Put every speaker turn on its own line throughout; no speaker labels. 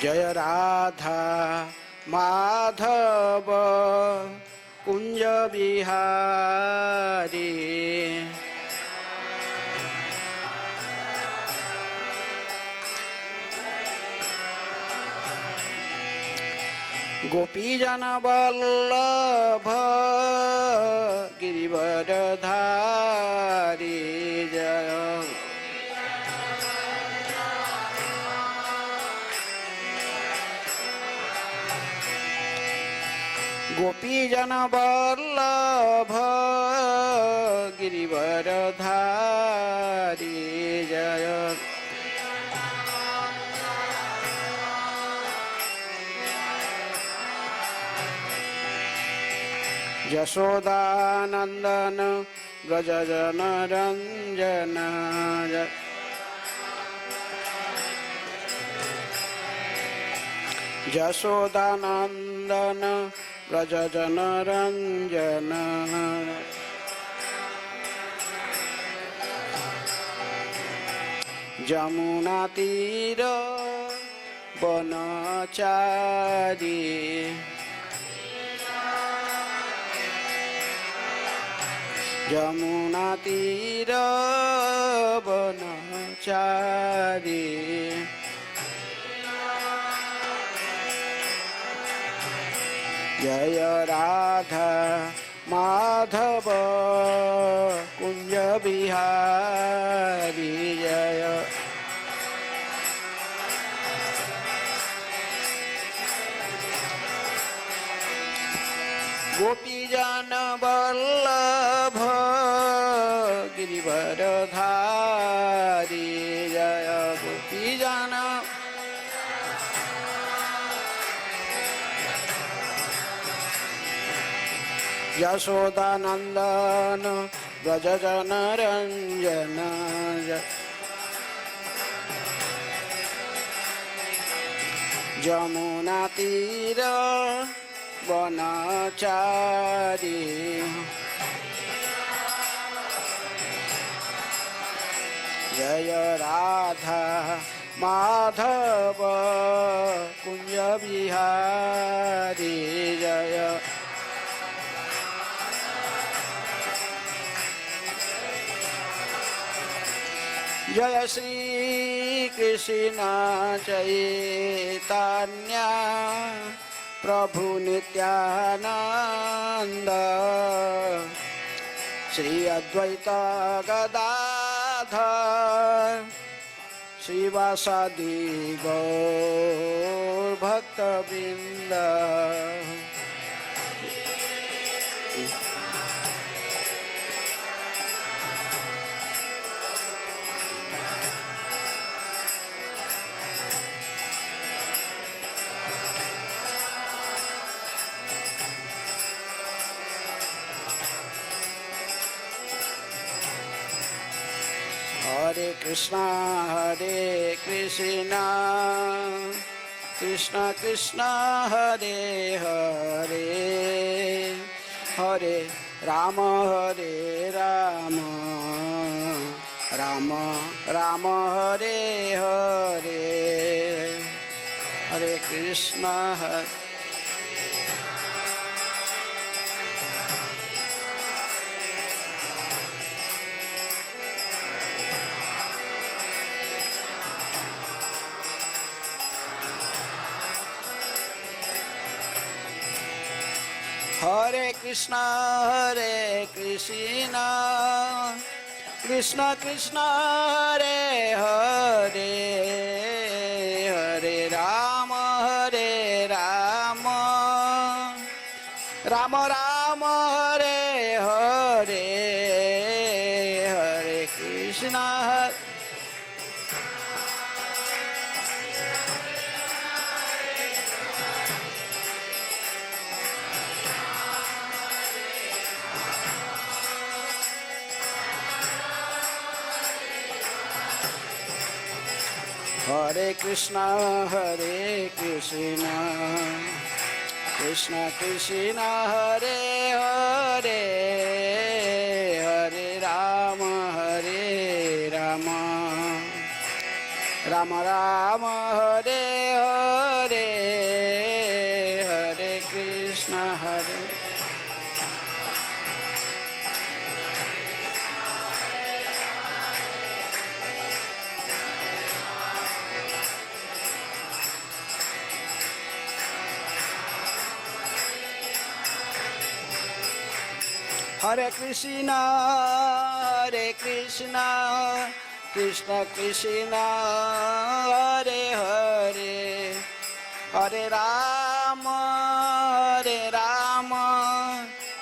जय राधा माधव कुंज बिहारी। गोपीजन वल्लभ गिरिवरधारी जय। गोपीजन वल्लभ गिरिवरधारी जय। यशोदानंदन व्रज जन रंजन यशोदानंदन व्रज जन रंजन। जमुना तीर वनचारी जमुना तीर वनचारी। जय राधा माधव कुंज बिहारी जय। गोपीजन वल्लभ गिरिवरधारी जय। गोपीजन यशोदानंदन व्रज जन रंजन जमुना तीर वनचारी। जय राधा माधव कुंज बिहारी जय। जय श्री कृष्ण चैतन्य प्रभु नित्यानंद श्री अद्वैत गदाधर श्रीवासादि गौर भक्तवृंद। हरे कृष्णा कृष्ण कृष्ण हरे हरे हरे राम राम राम हरे हरे। हरे कृष्ण हरे कृष्णा कृष्ण कृष्ण हरे हरे हरे राम राम राम हरे हरे हरे कृष्ण हरे कृष्णा कृष्ण कृष्ण हरे हरे हरे राम राम राम हरे हरे हरे कृष्णा कृष्ण कृष्ण हरे हरे हरे राम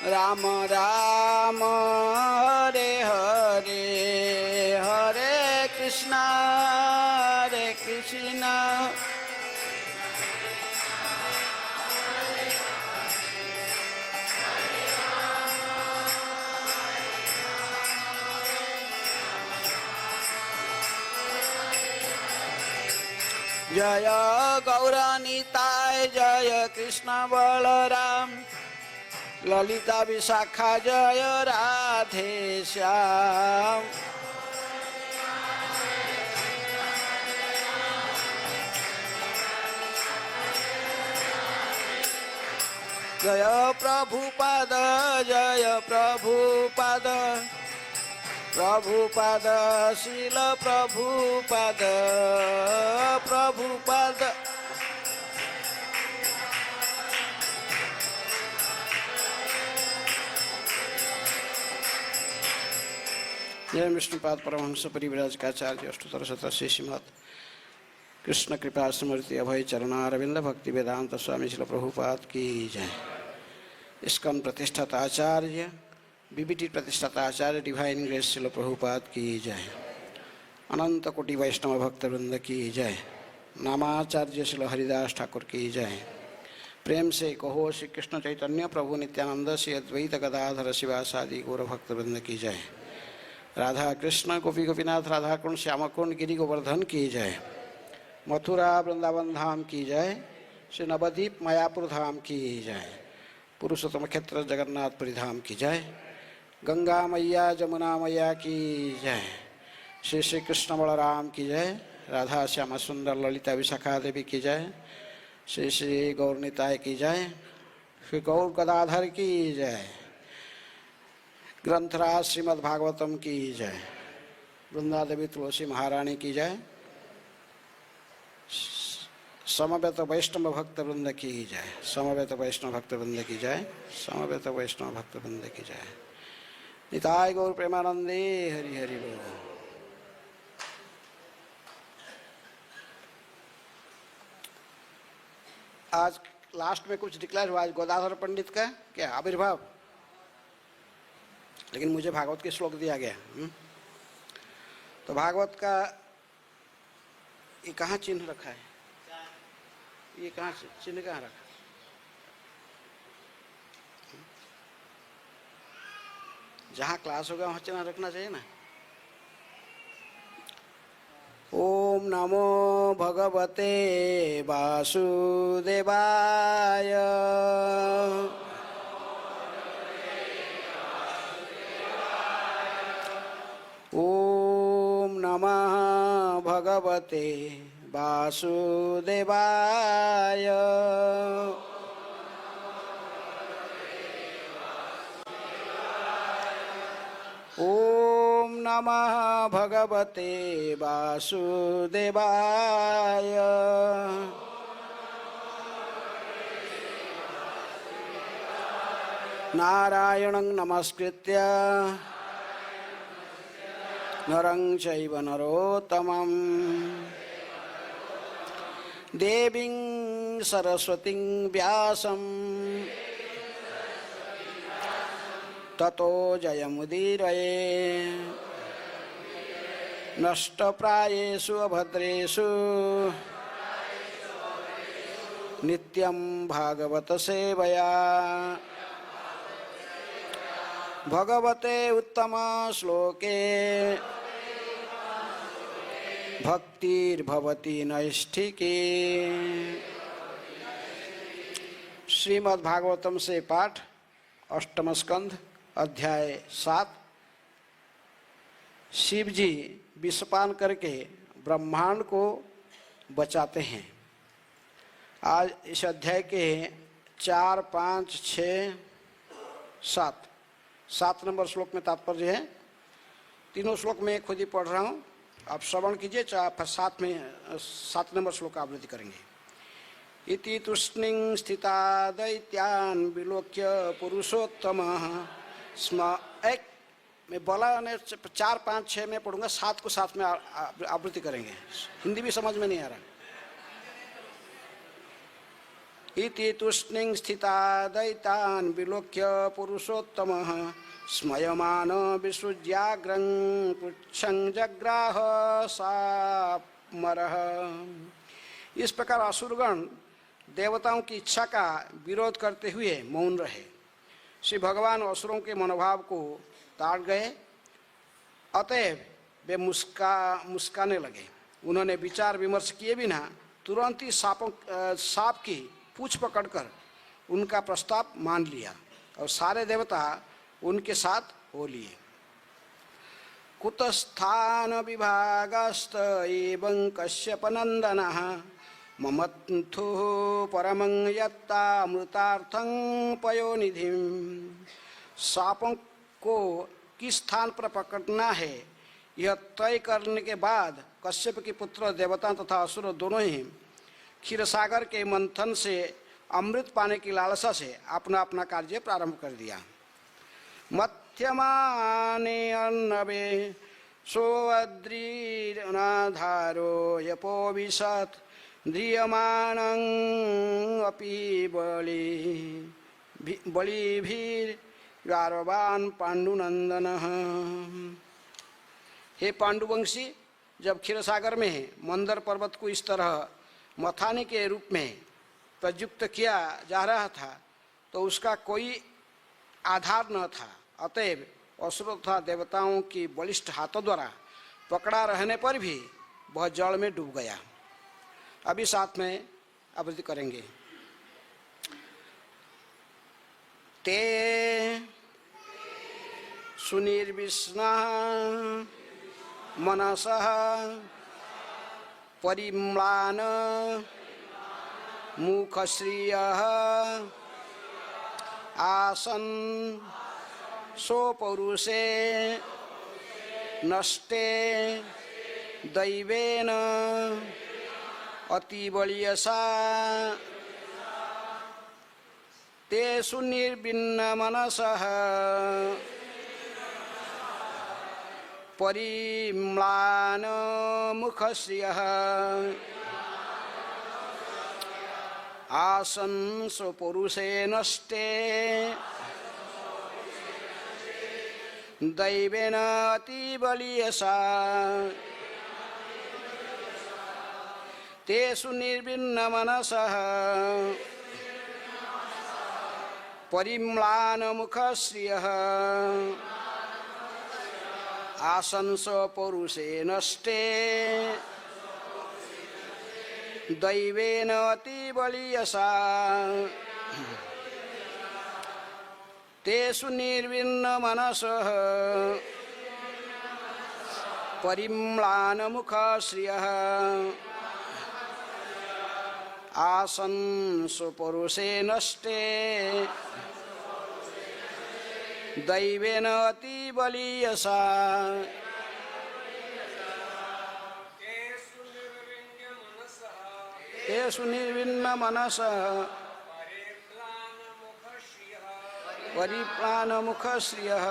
राम राम हरे हरे हरे कृष्णा जय गौरानिताय जय कृष्ण बलराम ललिता विशाखा जय राधे श्याम जय प्रभुपाद प्रभुपाद शील प्रभुपाद जय विष्णुपाद परमहंस परिव्राज काचार्य अष्टोत्तर शतस्य श्रीमद् कृष्ण कृपा स्मृति अभय चरणारविंद भक्ति वेदांत स्वामी श्रील प्रभुपाद की जय। इस्कॉन प्रतिष्ठाता आचार्य बीबीटी प्रतिष्ठाता आचार्य डिवाइन ग्रेस श्रील प्रभुपाद की जय। अनंत कोटि वैष्णव भक्त वृंद की जय। नामाचार्य श्रील हरिदास ठाकुर की जय। प्रेम से कहो श्री कृष्ण चैतन्य प्रभु नित्यानंद श्री अद्वैत गदाधर शिवासादि गौर भक्त वृंद की जय। राधा कृष्ण गोपी गोपीनाथ राधा कुंड श्याम कुंड गिरि गोवर्धन की जय। मथुरा वृंदावन धाम की जय। श्री नवद्वीप मायापुर धाम की जय। पुरुषोत्तम क्षेत्र जगन्नाथपुरी धाम की जय। गंगा मैया जमुना मैया की जय। श्री श्री कृष्ण बलराम की जय। राधा श्यामा सुंदर ललिता विशाखा देवी की जय। श्री श्री गौरनिताय की जय। श्री गौर गदाधर की जय। ग्रंथराज श्रीमद् भागवतम की जय। वृंदा देवी तुलसी महारानी की जय। समवेत वैष्णव भक्त वृंद की जय। समवेत वैष्णव भक्त वृंद की जय। समवेत वैष्णव भक्त वृंद की जय। निताय गौर प्रेमानंदे हरि हरि बोल। आज लास्ट में कुछ डिक्लेयर हुआ आज गोदाधर पंडित का क्या आविर्भाव, लेकिन मुझे भागवत के श्लोक दिया गया। तो भागवत का ये कहाँ चिन्ह रखा है, ये कहाँ चिन्ह कहाँ रखा? जहाँ क्लास होगा वहाँ चिन्ह रखना चाहिए ना। ओम नमो भगवते वासुदेवाय। ओम नमः भगवते वासुदेवाय। ओम नमः भगवते वासुदेवाय। नारायणं नमस्कृत्य नरं चैव नरोत्तमं देवीं सरस्वतीं व्यासं ततो जयमुदीरये। नष्टप्रायेषु अभद्रेषु नित्यं भागवत सेवया। भगवते उत्तम श्लोके भक्तिर्भवति नैष्ठिकी। श्रीमद् भागवतम से पाठ अष्टम स्कंध अध्याय 7। शिव जी विषपान करके ब्रह्मांड को बचाते हैं। आज इस अध्याय के 4, 5, 6, 7 नंबर श्लोक में तात्पर्य है। तीनों श्लोक में खुद ही पढ़ रहा हूँ, आप श्रवण कीजिए। 7 नंबर श्लोक आवृत्ति करेंगे। इति तुष्णिं स्थिता दैत्यान् विलोक्य पुरुषोत्तमः स्म एक मैं बोला ने 4 5 6 में पढ़ूंगा, 7 को साथ में आवृत्ति करेंगे, हिंदी भी समझ में नहीं आ रहा। इति तुष्णिं स्थिता दैतान् विलोक्य पुरुषोत्तमः स्मयमान विसृज्याग्रं पुच्छं जग्राह सामरः। इस प्रकार असुरगण देवताओं की इच्छा का विरोध करते हुए मौन रहे। श्री भगवान असुरों के मनोभाव को ताड़ गए, अतएव वे मुस्काने लगे। उन्होंने विचार विमर्श किए बिना तुरंत ही सांप की पूंछ पकड़कर उनका प्रस्ताव मान लिया और सारे देवता उनके साथ हो लिए। कुतस्थान विभागस्त एवं कश्यप नंदनः ममत्थु परमं यत्तामृतार्थं पयोनिधिं। सांपों को किस स्थान पर पकड़ना है यह तय करने के बाद कश्यप के पुत्र देवता तथा असुर दोनों ही क्षीरसागर के मंथन से अमृत पाने की लालसा से अपना अपना कार्य प्रारंभ कर दिया। मध्यमाने अर्णवे सोऽद्रीर्नाधारो यपोविशत् ध्रियमाणं अपि बलिभिर्गारवान् पांडुनंदनः। हे पांडुवंशी, जब क्षीरसागर में मंदर पर्वत को इस तरह मथाने के रूप में प्रयुक्त किया जा रहा था तो उसका कोई आधार न था, अतएव असुर तथा देवताओं की बलिष्ठ हाथों द्वारा पकड़ा रहने पर भी वह जल में डूब गया। अभी साथ में आवृत्ति करेंगे। ते सुनिर्विष्णः मनसः परिम्लान मुखश्रियः आसन् सोपौरुषे नष्टे दैवेन अतिबलियसा। तेषु निर्भिन्नमनसः परिम्लान मुखश्रियः आसन् स्वपुरुषे नष्टे दैवेन अतिबलियसा। तेषु निर्भिन्नमनसः परिम्लान मुखश्रियः आसन् स्वपुरुषे नष्टे दैवेन अतिबलियसा। तेषु निर्भिन्नमनसः परिम्लान मुखश्रियः आसन् स्वपुरुषे नष्टे दैवेन अतिबलियसा। तेषु निर्भिन्नमनसः परिप्लानमुखश्रियः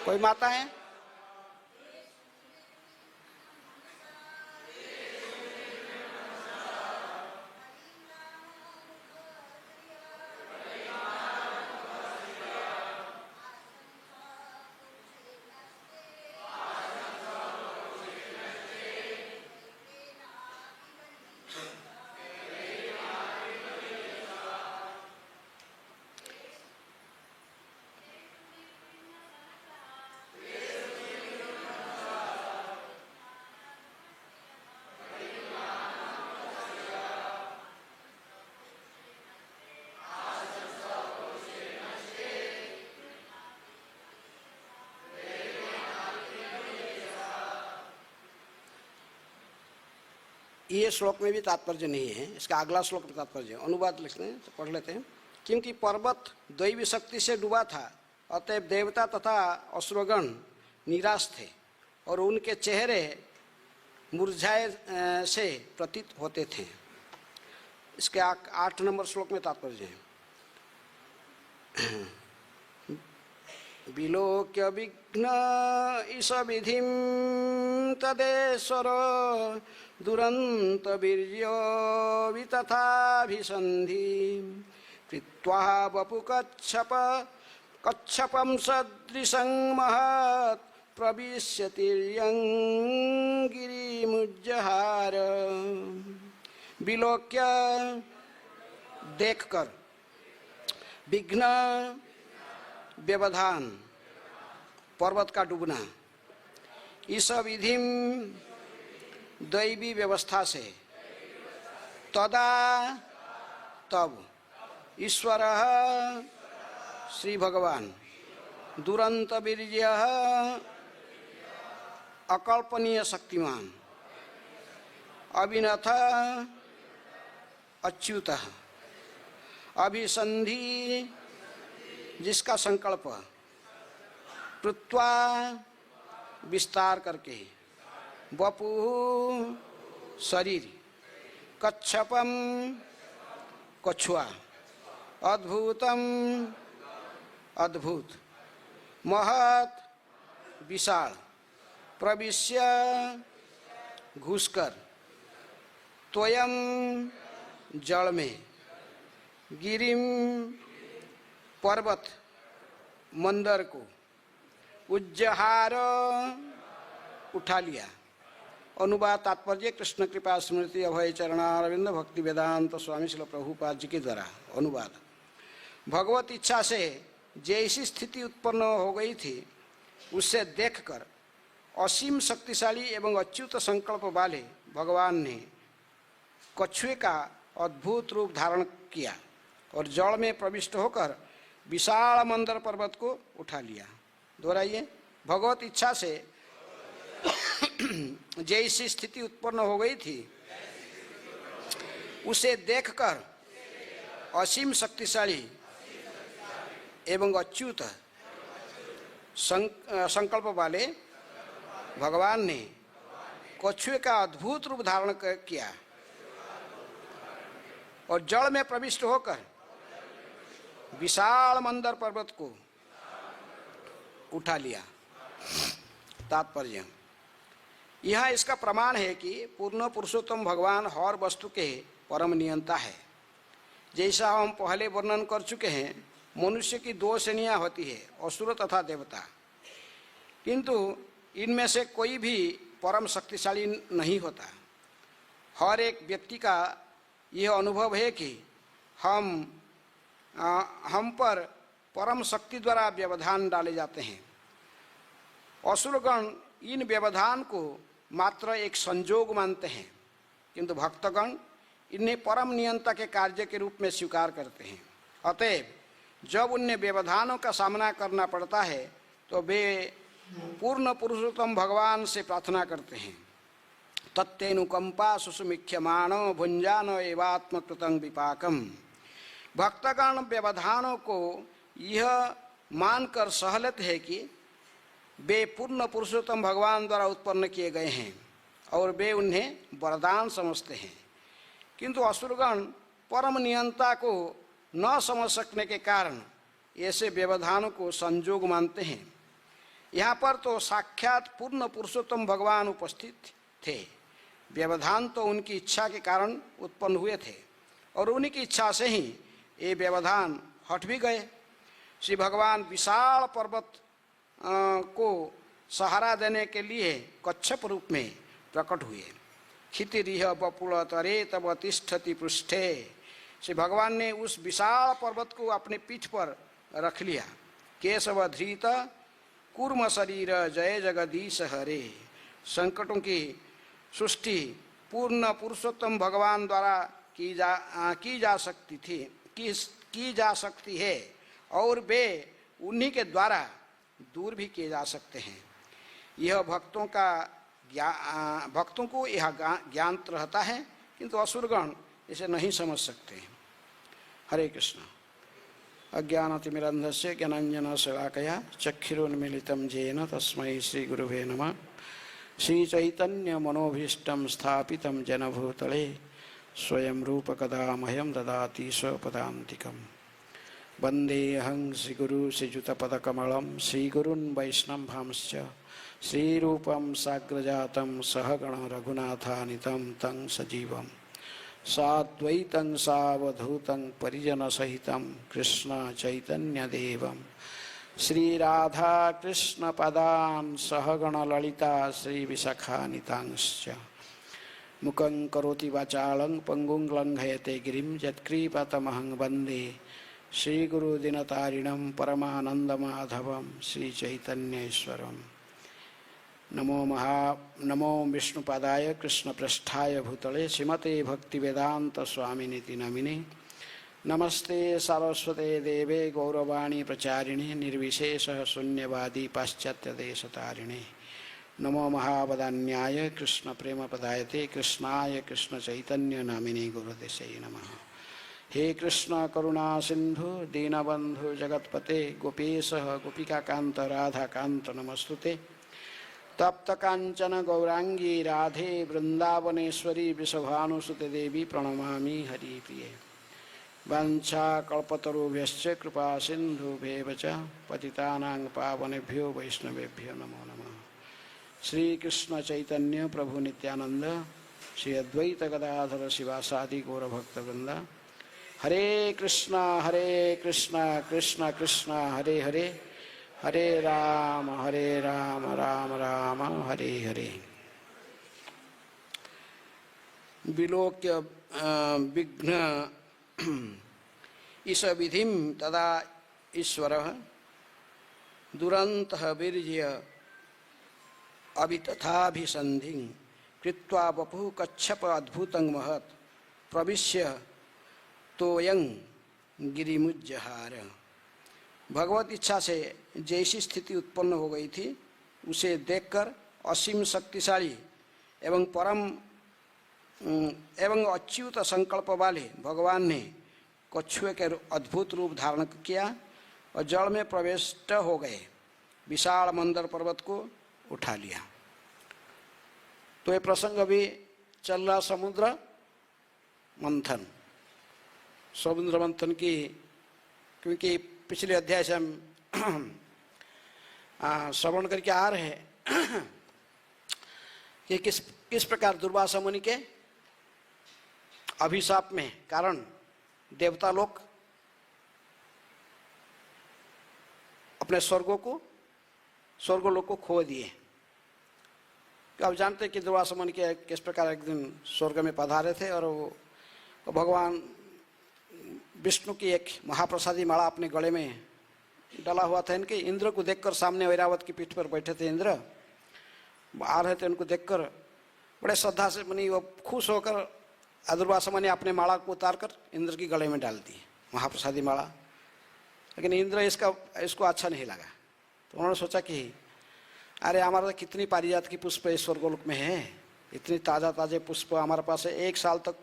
कोई माता है? ये श्लोक में भी तात्पर्य नहीं है, इसका अगला श्लोक में तात्पर्य है। अनुवाद लिखते हैं तो पढ़ लेते हैं। क्योंकि पर्वत दैवी शक्ति से डूबा था, अतएव देवता तथा असुरगण निराश थे और उनके चेहरे मुरझाए से प्रतीत होते थे। इसके 8 नंबर श्लोक में तात्पर्य है। विलोक्य विघ्न ईश विधिं तदेश्वर दुरंत वीर्यो वितथाभिसंधि कृत्वा वपु कच्छपं सदृशं महत् प्रविश्य तिर्यं गिरिमुज्जहार। विलोक्य देखकर, विघ्न व्यवधान पर्वत का डूबना, इस विधि दैवी व्यवस्था से, तदा तब ईश्वर श्री भगवान, दुरंत वीर्य अकल्पनीय शक्तिमान, अविनथ अच्युत, अभिसंधि जिसका संकल्प, कृत्वा विस्तार करके, वपु शरीर, कच्छपम कछुआ, अद्भुतम अद्भुत, महत विशाल, प्रविश्य घुसकर, त्वयं जल में, गिरिम पर्वत मंदर को, उज्जहार उठा लिया। अनुवाद तात्पर्य कृष्ण कृपा स्मृति अभय चरणारविंद भक्ति वेदांत स्वामी श्रील प्रभुपाद जी के द्वारा। अनुवाद। भगवत इच्छा से जैसी स्थिति उत्पन्न हो गई थी, उससे देखकर असीम शक्तिशाली एवं अच्युत संकल्प वाले भगवान ने कछुए का अद्भुत रूप धारण किया और जल में प्रविष्ट होकर विशाल मंदर पर्वत को उठा लिया। दोहराइए। भगवत इच्छा से जैसी स्थिति उत्पन्न हो गई थी, उसे देखकर असीम शक्तिशाली एवं अच्युत संकल्प वाले भगवान ने कछुए का अद्भुत रूप धारण किया और जल में प्रविष्ट होकर विशाल मंदर पर्वत को उठा लिया। तात्पर्य। यह इसका प्रमाण है कि पूर्ण पुरुषोत्तम भगवान हर वस्तु के परम नियंता है। जैसा हम पहले वर्णन कर चुके हैं, मनुष्य की 2 श्रेणियां होती है, असुर तथा देवता। किंतु इनमें से कोई भी परम शक्तिशाली नहीं होता। हर एक व्यक्ति का यह अनुभव है कि हम पर परम शक्ति द्वारा व्यवधान डाले जाते हैं। असुरगण इन व्यवधान को मात्र एक संजोग मानते हैं, किंतु भक्तगण इन्हें परम नियंता के कार्य के रूप में स्वीकार करते हैं। अतएव जब उन्हें व्यवधानों का सामना करना पड़ता है तो वे पूर्ण पुरुषोत्तम भगवान से प्रार्थना करते हैं। तत्तेनुकंपा सुसुमिख्यमाणो भुंजान एवात्मकृतं विपाकम। भक्तगण व्यवधानों को यह मानकर सह लेते हैं कि वे पूर्ण पुरुषोत्तम भगवान द्वारा उत्पन्न किए गए हैं और वे उन्हें वरदान समझते हैं। किंतु असुरगण परम नियंता को न समझ सकने के कारण ऐसे व्यवधानों को संजोग मानते हैं। यहाँ पर तो साक्षात पूर्ण पुरुषोत्तम भगवान उपस्थित थे। व्यवधान तो उनकी इच्छा के कारण उत्पन्न हुए थे और उन्हीं की इच्छा से ही ये व्यवधान हट भी गए। श्री भगवान विशाल पर्वत को सहारा देने के लिए कच्छप रूप में प्रकट हुए। क्षितिरिह बपुल तरे तब तिष्ठति पृष्ठे। श्री भगवान ने उस विशाल पर्वत को अपने पीठ पर रख लिया। केशव धृत कूर्म शरीर जय जगदीश हरे। संकटों की सृष्टि पूर्ण पुरुषोत्तम भगवान द्वारा की जा सकती है और वे उन्हीं के द्वारा दूर भी किए जा सकते हैं। यह भक्तों का भक्तों को यह ज्ञान रहता है, किंतु असुरगण इसे नहीं समझ सकते। हरे कृष्ण। अज्ञानतिमिरन्धस्य ज्ञानाञ्जनशलाकया चक्षुरुन्मीलितं येन तस्मै श्रीगुरुवे नमः। श्रीचैतन्यमनोभीष्टं स्थापितं जनभूतले स्वयं रूपकदा मह्यं ददाति स्वपदान्तिकम्। वन्देऽहं श्रीगुरु श्रीयुतपदकमलं श्रीगुरून् वैष्णवांश्च श्रीरूपं साग्रजातं सहगण रघुनाथानितं तं सजीवं साद्वैतं सावधूतं परिजनसहितं कृष्ण चैतन्यदेवं श्रीराधा कृष्णपदान् सहगण ललिता श्रीविशाखानितांश्च मुखं करोति वाचालं पंगुं लंघयते गिरिं यत्कृपातमहं वन्दे श्रीगुरुदिनतारिणं परमानन्दमाधवं श्रीचैतन्येश्वरम्। नमो विष्णुपादाय कृष्णपृष्ठाय भूतले श्रीमते भक्तिवेदांत स्वामिनिति नमिने। नमस्ते सारस्वते देवे गौरवाणी प्रचारिणे निर्विशेष शून्यवादी पाश्चात्यदेशतारिणे। नमो महावदान्याय कृष्ण प्रेम पदायते कृष्णाय कृष्ण चैतन्य नामिने गुरुदेशे नमः। हे कृष्ण करुणा सिंधु दीनबंधु जगतपते गोपेश गोपिकाकांत राधाकांत नमस्तुते। तप्त कांचन गौरांगी राधे वृंदावनेश्वरी वृषभानुसुते देवी प्रणमामि हरिप्रिये। वाञ्छाकल्पतरुभ्यश्च कृपा सिन्धुभ्येव च पतितानां पावनेभ्यो वैष्णवेभ्यो नमो नमः। श्री कृष्ण चैतन्य प्रभु नित्यानंद श्री अद्वैत गदाधर शिवासादि गौरभक्तवृंद। हरे कृष्णा कृष्ण कृष्ण हरे हरे, हरे राम राम राम हरे हरे। विलोक्य विघ्न ईश विधिं तदा ईश्वरः दुरन्तः वीर्य अभितथाभिसन्धिं कृत्वा वपुः कच्छप अद्भुतं महत् प्रविश्य तोयं गिरिमुज्जहार। भगवत इच्छा से जैसी स्थिति उत्पन्न हो गई थी उसे देखकर असीम शक्तिशाली एवं परम एवं अच्युत संकल्प वाले भगवान ने कछुए के अद्भुत रूप धारण किया और जल में प्रविष्ट हो गए, विशाल मंदर पर्वत को उठा लिया। तो ये प्रसंग अभी चल रहा समुद्र मंथन की, क्योंकि पिछले अध्याय से हम श्रवण करके आ रहे हैं कि किस प्रकार दुर्वासा मुनि के अभिशाप में कारण देवता लोग अपने स्वर्गलोक को खो दिए। तो आप जानते हैं कि दुर्वासा मुनि के किस प्रकार एक दिन स्वर्ग में पधारे थे और वो भगवान विष्णु की एक महाप्रसादी माला अपने गले में डाला हुआ था। इनके इंद्र को देखकर, सामने ऐरावत की पीठ पर बैठे थे इंद्र, आ रहे थे, उनको देखकर बड़े श्रद्धा से मुनि वो खुश होकर दुर्वासा मुनि अपने माला को उतारकर इंद्र की गले में डाल दी, महाप्रसादी माला। लेकिन इंद्र इसको अच्छा नहीं लगा, तो उन्होंने सोचा कि अरे हमारे तो कितनी पारिजात की पुष्प इस स्वर्गलोक में है, इतनी ताज़े पुष्प हमारे पास है, एक साल तक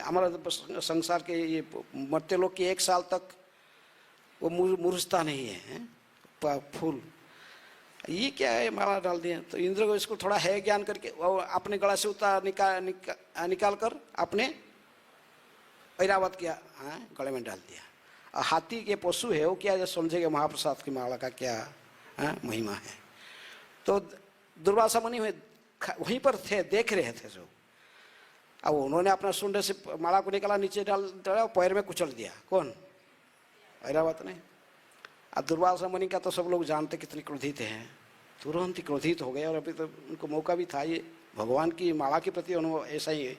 हमारे संसार के ये मर्त्य लोग की एक साल तक वो मुरझता नहीं है, फूल, ये क्या है, माला डाल दिया। तो इंद्र को इसको थोड़ा है ज्ञान करके वो अपने गला से निकाल कर अपने ऐरावत किया, गले में डाल दिया। और हाथी के पशु है वो क्या समझेगा महाप्रसाद की माला का क्या महिमा है। तो दुर्वासा मुनि वहीं पर थे, देख रहे थे जो। अब उन्होंने अपना सुंड से माला को निकाला, नीचे डाला, पैर में कुचल दिया। कौन? ऐरावत ने। अब दुर्वासा मुनि का तो सब लोग जानते कितने क्रोधित हैं, तुरंत ही क्रोधित हो गए। और अभी तो उनको मौका भी था, ये भगवान की माला के प्रति अनुभव ऐसा ही है,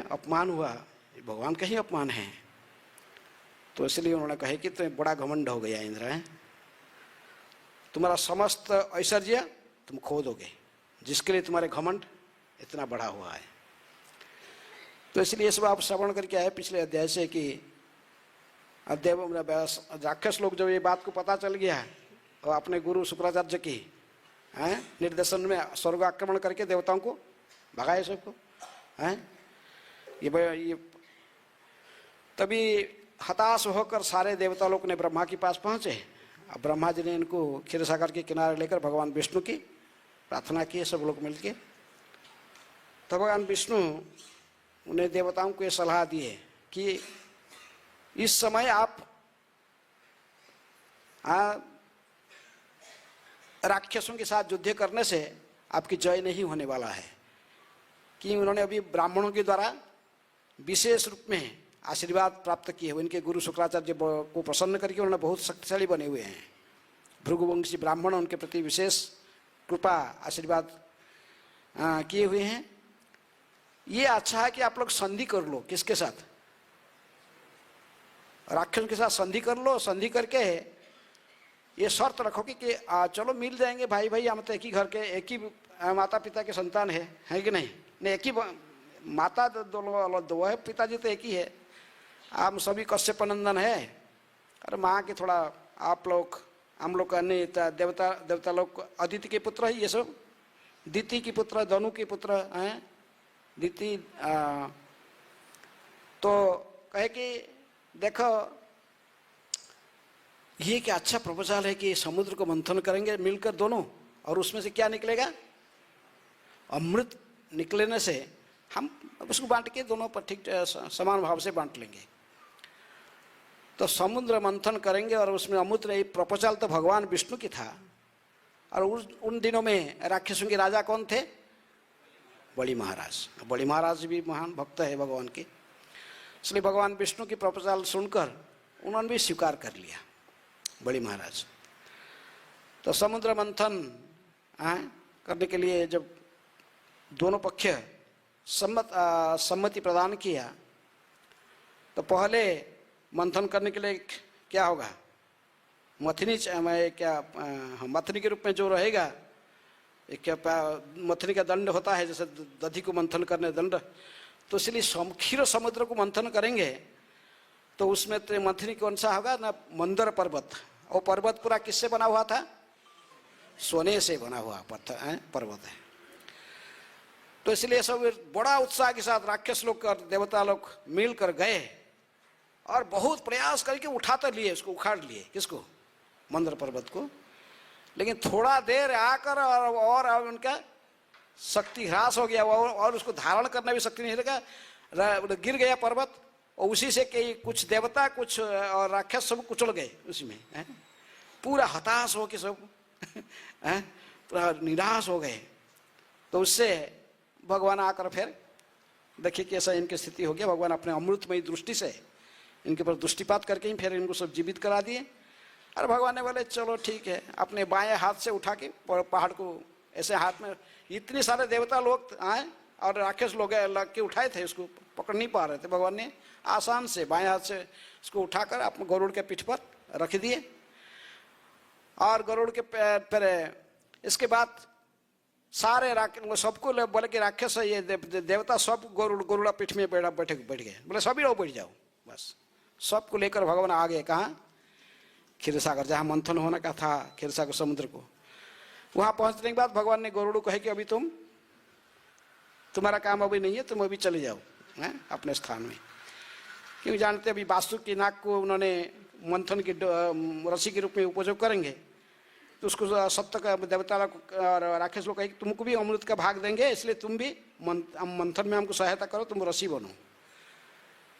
अपमान हुआ, भगवान का ही अपमान है। तो इसलिए उन्होंने कहे कि तो बड़ा घमंड हो गया इंद्र है, तुम्हारा समस्त ऐश्वर्य तुम खो दोगे, जिसके लिए तुम्हारे घमंड इतना बड़ा हुआ है। तो इसलिए सब आप श्रवण करके आए पिछले अध्याय से कि राक्षस लोग जब ये बात को पता चल गया और अपने गुरु शुक्राचार्य की हैं, निर्देशन में स्वर्ग आक्रमण करके देवताओं को भगाए सबको हैं। ये तभी हताश होकर सारे देवता लोग ने ब्रह्मा के पास पहुँचे। अब ब्रह्मा जी ने इनको क्षीर सागर के किनारे लेकर भगवान विष्णु की प्रार्थना की, सब लोग मिलके। तो भगवान विष्णु उन्हें देवताओं को ये सलाह दिए कि इस समय आप राक्षसों के साथ युद्ध करने से आपकी जय नहीं होने वाला है, कि उन्होंने अभी ब्राह्मणों के द्वारा विशेष रूप में आशीर्वाद प्राप्त किए हुए, इनके गुरु शुक्राचार्य को प्रसन्न करके उन्होंने बहुत शक्तिशाली बने हुए हैं। भृगुवंशी ब्राह्मण उनके प्रति विशेष कृपा आशीर्वाद किए हुए हैं। ये अच्छा है कि आप लोग संधि कर लो। किसके साथ? राक्षसों के साथ संधि कर लो। संधि करके ये शर्त रखो कि चलो मिल जाएंगे भाई भाई, हम तो एक ही घर के, एक ही माता पिता के संतान है कि नहीं? नहीं, एक ही माता दो है, पिताजी तो एक ही है। आप सभी कश्यप नंदन है। अरे माँ के थोड़ा आप लोग, हम लोग अन्य देवता लोग अदिति के पुत्र है, ये सब दिति के पुत्र, धनु के पुत्र हैं। दिति तो कहे कि देखो ये क्या अच्छा प्रपोजल है कि समुद्र को मंथन करेंगे मिलकर दोनों, और उसमें से क्या निकलेगा? अमृत निकलने से हम उसको बांट के दोनों पर ठीक समान भाव से बांट लेंगे। तो समुद्र मंथन करेंगे और उसमें अमृत रही। प्रपोजल तो भगवान विष्णु की था। और उन दिनों में राक्षसों के राजा कौन थे? बलि महाराज। बलि महाराज भी महान भक्त है भगवान के, इसलिए भगवान विष्णु की प्रपोजल सुनकर उन्होंने भी स्वीकार कर लिया बलि महाराज। तो समुद्र मंथन करने के लिए जब दोनों पक्ष सम्मति प्रदान किया, तो पहले मंथन करने के लिए क्या होगा? मथनी मथनी के रूप में जो रहेगा, क्या मथनी का दंड होता है, जैसे दधि को मंथन करने दंड। तो इसलिए क्षीर समुद्र को मंथन करेंगे तो उसमें तो मथनी कौन सा होगा ना? मंदर पर्वत। और पर्वत पूरा किससे बना हुआ था? सोने से बना हुआ पर्वत है। तो इसलिए सब बड़ा उत्साह के साथ राक्षस लोग और देवता लोग मिलकर गए और बहुत प्रयास करके उठा तो लिए, उसको उखाड़ लिए। किसको? मंदर पर्वत को। लेकिन थोड़ा देर आकर और उनका शक्ति ह्रास हो गया और उसको धारण करना भी शक्ति नहीं लगा, गिर गया पर्वत। और उसी से कई कुछ देवता कुछ और राक्षस सब कुचल गए उसमें। पूरा हताश हो के सब पूरा निराश हो गए। तो उससे भगवान आकर फिर देखिए कैसा इनकी स्थिति हो गया। भगवान अपने अमृतमयी दृष्टि से इनके पर दृष्टिपात करके ही फिर इनको सब जीवित करा दिए। और भगवान ने बोले चलो ठीक है, अपने बाएं हाथ से उठा के पहाड़ को ऐसे हाथ में, इतने सारे देवता लोग आए और राक्षस लोग लग के उठाए थे, उसको पकड़ नहीं पा रहे थे। भगवान ने आसान से बाएं हाथ से उसको उठाकर अपने गरुड़ के पीठ पर रख दिए। और गरुड़ के पर इसके बाद सारे सबको बोले कि राक्षस ये देवता सब गरुड़ा पीठ में बैठ गए। बोले सभी लोग बैठ जाओ। बस सबको लेकर भगवान आ गए। कहाँ? क्षीर सागर, जहाँ मंथन होने का था, क्षीर सागर समुद्र को। वहाँ पहुँचने के बाद भगवान ने गरुड़ को कहे कि अभी तुम्हारा काम अभी नहीं है, तुम अभी चले जाओ अपने स्थान में। क्योंकि जानते अभी वासुकी नाग को उन्होंने मंथन की रस्सी के रूप में उपयोग करेंगे। तो उसको सप्तक देवता और राक्षस लोग कहे तुमको भी अमृत का भाग देंगे, इसलिए तुम भी मंथन में हमको सहायता करो, तुम रस्सी बनो।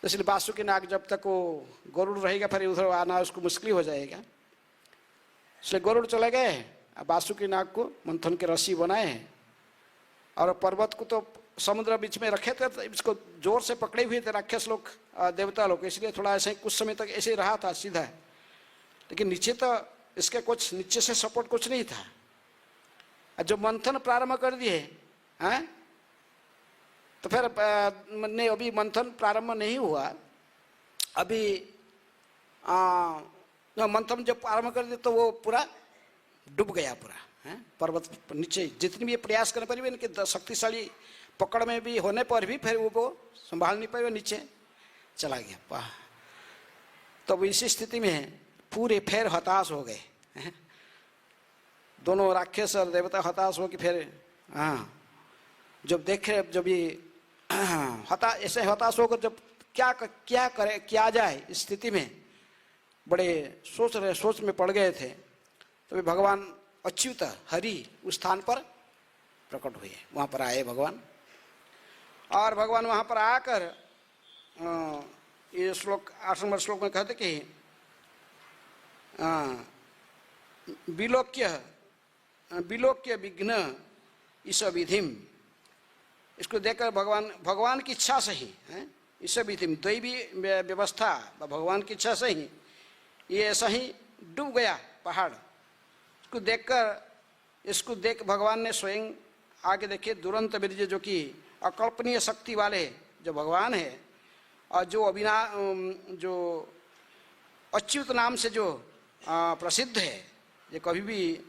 तो इसलिए वासुकी नाग जब तक वो गरुड़ रहेगा फिर उधर आना उसको मुश्किल हो जाएगा। इसलिए गरुड़ चले गए, वासुकी नाग को मंथन के रस्सी बनाए और पर्वत को तो समुद्र बीच में रखे थे। तो इसको जोर से पकड़े हुए थे राक्षस लोग देवता लोग, इसलिए थोड़ा ऐसे कुछ समय तक ऐसे ही रहा था सीधा। लेकिन नीचे तो इसके कुछ नीचे से सपोर्ट कुछ नहीं था। जब मंथन प्रारंभ कर दिए तो फिर अभी मंथन प्रारंभ नहीं हुआ। अभी मंथन जब प्रारंभ कर दिया तो वो पूरा डूब गया पूरा पर्वत नीचे। जितनी भी प्रयास करने पर भी इनके शक्तिशाली पकड़ में भी होने पर भी फिर वो संभाल नहीं पाए, वो नीचे चला गया। तो इसी स्थिति में पूरे फिर हताश हो गए। दोनों राक्षस और देवता हताश हो कि फिर हाँ जब देखे जब ये ऐसे हताश होकर जब क्या जाए इस स्थिति में बड़े सोच में पड़ गए थे। तो भगवान अच्युत हरि उस स्थान पर प्रकट हुए, वहाँ पर आए भगवान। और भगवान वहाँ पर आकर ये श्लोक 8 नंबर श्लोक में कहते कि विलोक्य विघ्न इस विधिम, इसको देखकर भगवान की इच्छा से ही है, इस विधिम दैवी व्यवस्था भगवान की इच्छा से ही ये ऐसा ही डूब गया पहाड़। इसको देख भगवान ने स्वयं आगे देखे दुरंत वीर्य, जो कि अकल्पनीय शक्ति वाले जो भगवान है और जो अच्युत नाम से जो प्रसिद्ध है, ये कभी भी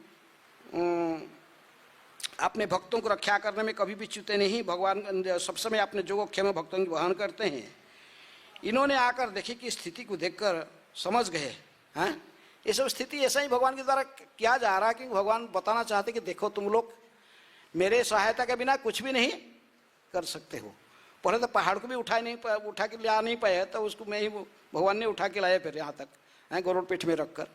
अपने भक्तों को रक्षा करने में कभी भी च्युते नहीं। भगवान सब समय अपने जोगक्षेम भक्तों की वहन करते हैं। इन्होंने आकर देखी कि स्थिति को देखकर समझ गए हैं ये सब स्थिति ऐसा ही भगवान के द्वारा किया जा रहा है कि भगवान बताना चाहते कि देखो तुम लोग मेरे सहायता के बिना कुछ भी नहीं कर सकते हो। पहले तो पहाड़ को भी उठा के ला नहीं पाए, तो उसको मैं ही भगवान ने उठा के लाया फिर यहाँ तक है गरुड़ पीठ में रखकर।